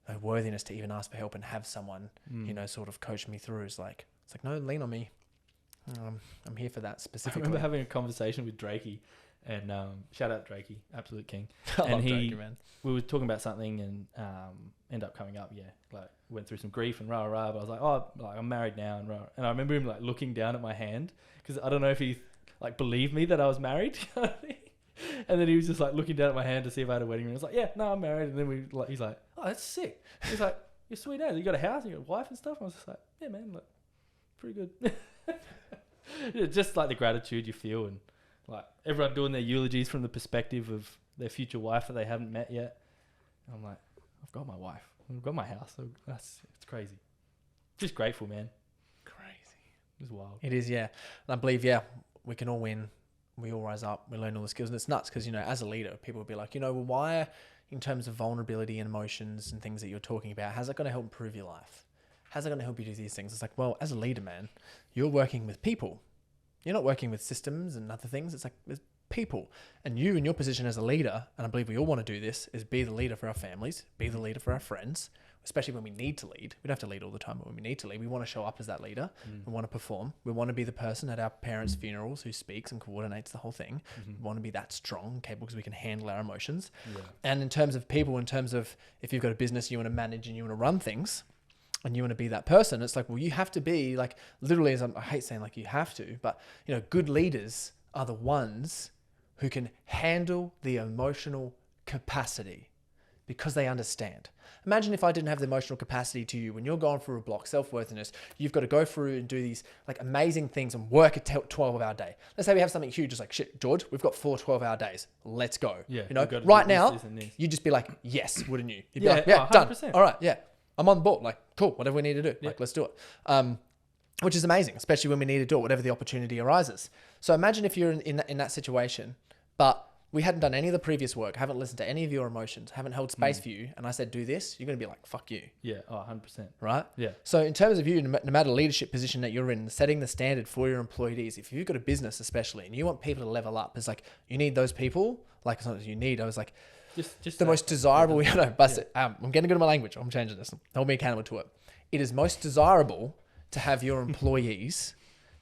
no worthiness to even ask for help and have someone, you know, sort of coach me through. It's like, no, lean on me. I'm here for that specifically. I remember having a conversation with Drakey, and shout out Drakey, absolute king. I and love Drakey, man. We were talking about something and end up coming up, like went through some grief and rah rah. But I was like, oh, like I'm married now, and rah. And I remember him like looking down at my hand because I don't know if he like believed me that I was married. And then he was just like looking down at my hand to see if I had a wedding ring. I was like, yeah, no, I'm married. And then he's like, oh, that's sick. He's like, you're sweet as. You got a house, you got a wife and stuff. I was just like, yeah, man, like pretty good. Yeah, just like the gratitude you feel, and like everyone doing their eulogies from the perspective of their future wife that they haven't met yet. And I'm like, I've got my wife, I've got my house. So it's crazy. Just grateful, man. Crazy. It's wild. It is, yeah. And I believe, yeah, we can all win. We all rise up. We learn all the skills, and it's nuts because, you know, as a leader, people will be like, you know, well, why, in terms of vulnerability and emotions and things that you're talking about, how's that going to help improve your life? How's that going to help you do these things? It's like, well, as a leader, man, you're working with people. You're not working with systems and other things. It's like there's people. And you, in your position as a leader, and I believe we all want to do this, is be the leader for our families, be the leader for our friends, especially when we need to lead. We don't have to lead all the time, but when we need to lead, we want to show up as that leader. We want to perform. We want to be the person at our parents' funerals who speaks and coordinates the whole thing. We want to be that strong, capable, because we can handle our emotions. Yeah. And in terms of people, in terms of if you've got a business you want to manage and you want to run things, and you want to be that person, it's like, well, you have to be like, literally, as I hate saying like you have to, but you know, good leaders are the ones who can handle the emotional capacity because they understand. Imagine if I didn't have the emotional capacity to you when you're going through a block, self-worthiness, you've got to go through and do these like amazing things and work a 12-hour day. Let's say we have something huge, just like, shit, George, we've got 4 12-hour days. Let's go. Yeah, you know, right now, you'd just be like, yes, wouldn't you? You'd be like, yeah, done. All right, yeah. I'm on board. Like, cool, whatever we need to do. Like, let's do it. Which is amazing, especially when we need to do it, whatever the opportunity arises. So imagine if you're in that situation, but we hadn't done any of the previous work, haven't listened to any of your emotions, haven't held space for you, and I said, do this, you're going to be like, fuck you. Yeah, 100%. Right? Yeah. So in terms of you, no matter the leadership position that you're in, setting the standard for your employees, if you've got a business especially, and you want people to level up, it's like, you need those people, like it's not that you need, I was like, just the most desirable, you know, bust it. I'm getting good at my language. I'm changing this. Hold me accountable to it. It is most desirable to have your employees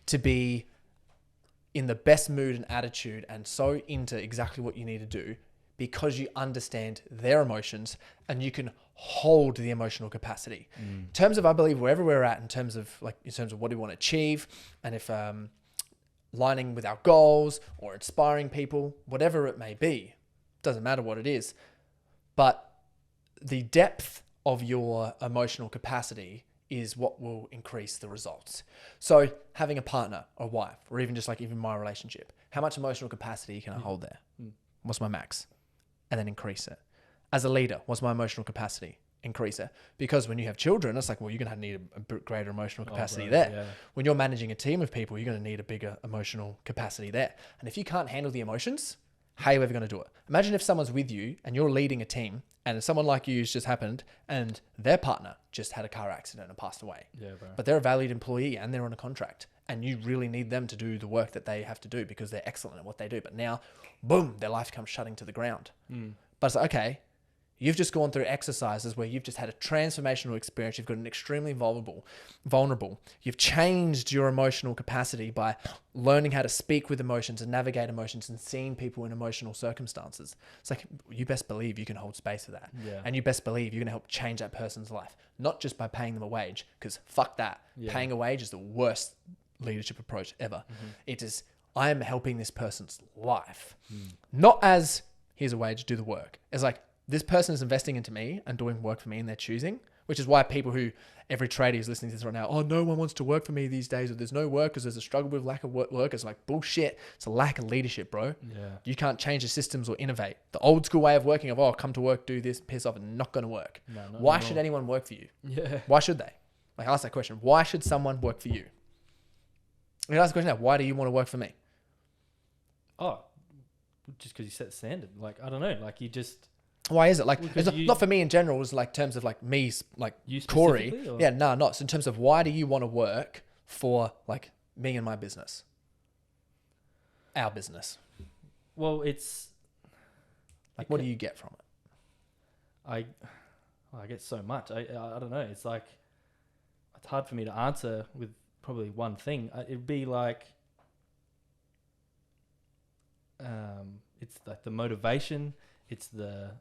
to be in the best mood and attitude and so into exactly what you need to do because you understand their emotions and you can hold the emotional capacity. In terms of, I believe, wherever we're at, in terms of what we want to achieve, and if lining with our goals or inspiring people, whatever it may be, doesn't matter what it is, but the depth of your emotional capacity is what will increase the results. So having a partner or wife, or even just like even my relationship, how much emotional capacity can I hold there? What's my max? And then increase it. As a leader, what's my emotional capacity? Increase it. Because when you have children, it's like, well, you're going to need a greater emotional capacity there. Yeah. When you're managing a team of people, you're going to need a bigger emotional capacity there. And if you can't handle the emotions, how are you ever going to do it? Imagine if someone's with you and you're leading a team and someone like you's just happened and their partner just had a car accident and passed away. Yeah, bro. But they're a valued employee and they're on a contract and you really need them to do the work that they have to do because they're excellent at what they do. But now, boom, their life comes shutting to the ground. But it's like, okay, you've just gone through exercises where you've just had a transformational experience. You've got an extremely vulnerable. You've changed your emotional capacity by learning how to speak with emotions and navigate emotions and seeing people in emotional circumstances. It's like, you best believe you can hold space for that. Yeah. And you best believe you're going to help change that person's life, not just by paying them a wage, because fuck that. Yeah. Paying a wage is the worst leadership approach ever. It is, I am helping this person's life. Not as, here's a wage, do the work. It's like, this person is investing into me and doing work for me and they're choosing. which is why people who, every trader who's listening to this right now, oh, no one wants to work for me these days, or there's no workers, there's a struggle with lack of workers. Like, bullshit. It's a lack of leadership, bro. Yeah. You can't change the systems or innovate. The old school way of working of, oh, come to work, do this, piss off, and not going to work. No, not Why anymore. should anyone work for you? Yeah. Why should they? Like, ask that question. Why should someone work for you? You ask the question now, why do you want to work for me? Oh, just because you set the standard. Like, I don't know. Like, you just... Why is it? Like, Because it's not for me in general. It's like terms of like me, like You Corey. specifically, or- Yeah, no, not. So in terms of why do you want to work for like me and my business? Our business. Well, it's... Like, what do you get from it? I get so much. I don't know. It's like... It's hard for me to answer with probably one thing. It'd be like... It's like the motivation. It's the...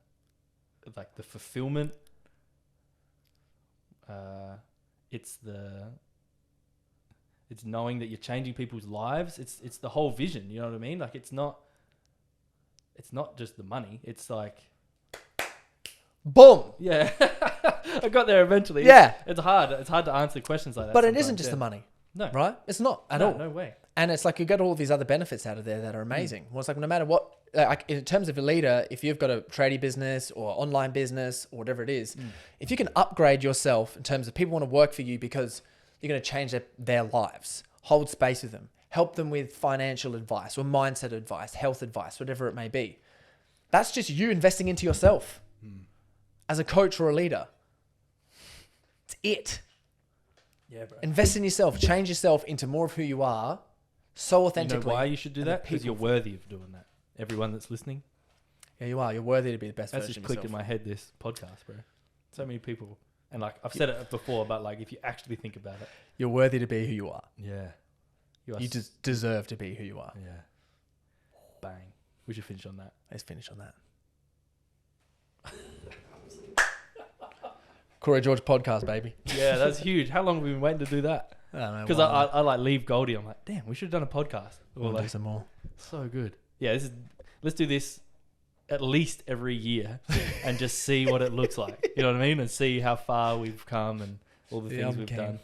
like the fulfillment, it's knowing that you're changing people's lives. It's the whole vision. You know what I mean? Like, it's not just the money. It's like, Boom. yeah, I got there eventually. Yeah. It's hard to answer questions like that. But it isn't sometimes, just yeah. the money, No, right? It's not at no, all. no way. And it's like, you got all these other benefits out of there that are amazing. Well, it's like, no matter what, like in terms of a leader, if you've got a tradie business or online business or whatever it is, if you can upgrade yourself in terms of people want to work for you because you're going to change their lives, hold space with them, help them with financial advice or mindset advice, health advice, whatever it may be. That's just you investing into yourself as a coach or a leader. It's it. Yeah, bro. Invest in yourself, change yourself into more of who you are, so You authentically. know why you should do and the that? Because people you're worthy of doing that. Everyone that's listening. Yeah, you are. You're worthy to be the best That's version just of clicked in yourself. my head, this podcast, bro. So many people. And like, I've said it before, but like, if you actually think about it. You're worthy to be who you are. Yeah. You just deserve to be who you are. Yeah. Bang. We should finish on that. Let's finish on that. Corey George podcast, baby. Yeah, that's huge. How long have we been waiting to do that? I don't know. Because I like leave Goldie. I'm like, damn, we should have done a podcast. We'll Or do like, some more. so good. Yeah, let's do this at least every year and just see what it looks like. You know what I mean? And see how far we've come and all the Yeah, things I'm we've keen. done.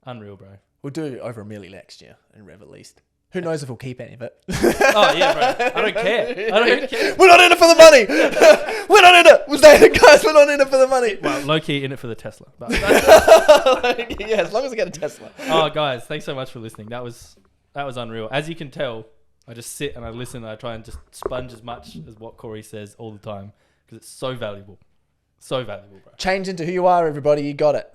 Unreal, bro. We'll do over $1 million next year in Rev at least. Who knows if we'll keep any of it? Oh, yeah, bro. I don't care. I don't care. We're not in it for the money. We're not in it. We're saying it, guys. We're not in it for the money. Well, low key in it for the Tesla. But Yeah, as long as I get a Tesla. oh, guys, thanks so much for listening. That was unreal. As you can tell, I just sit and I listen and I try and just sponge as much as what Corey says all the time because it's so valuable. So valuable, bro. Change into who you are, everybody. You got it.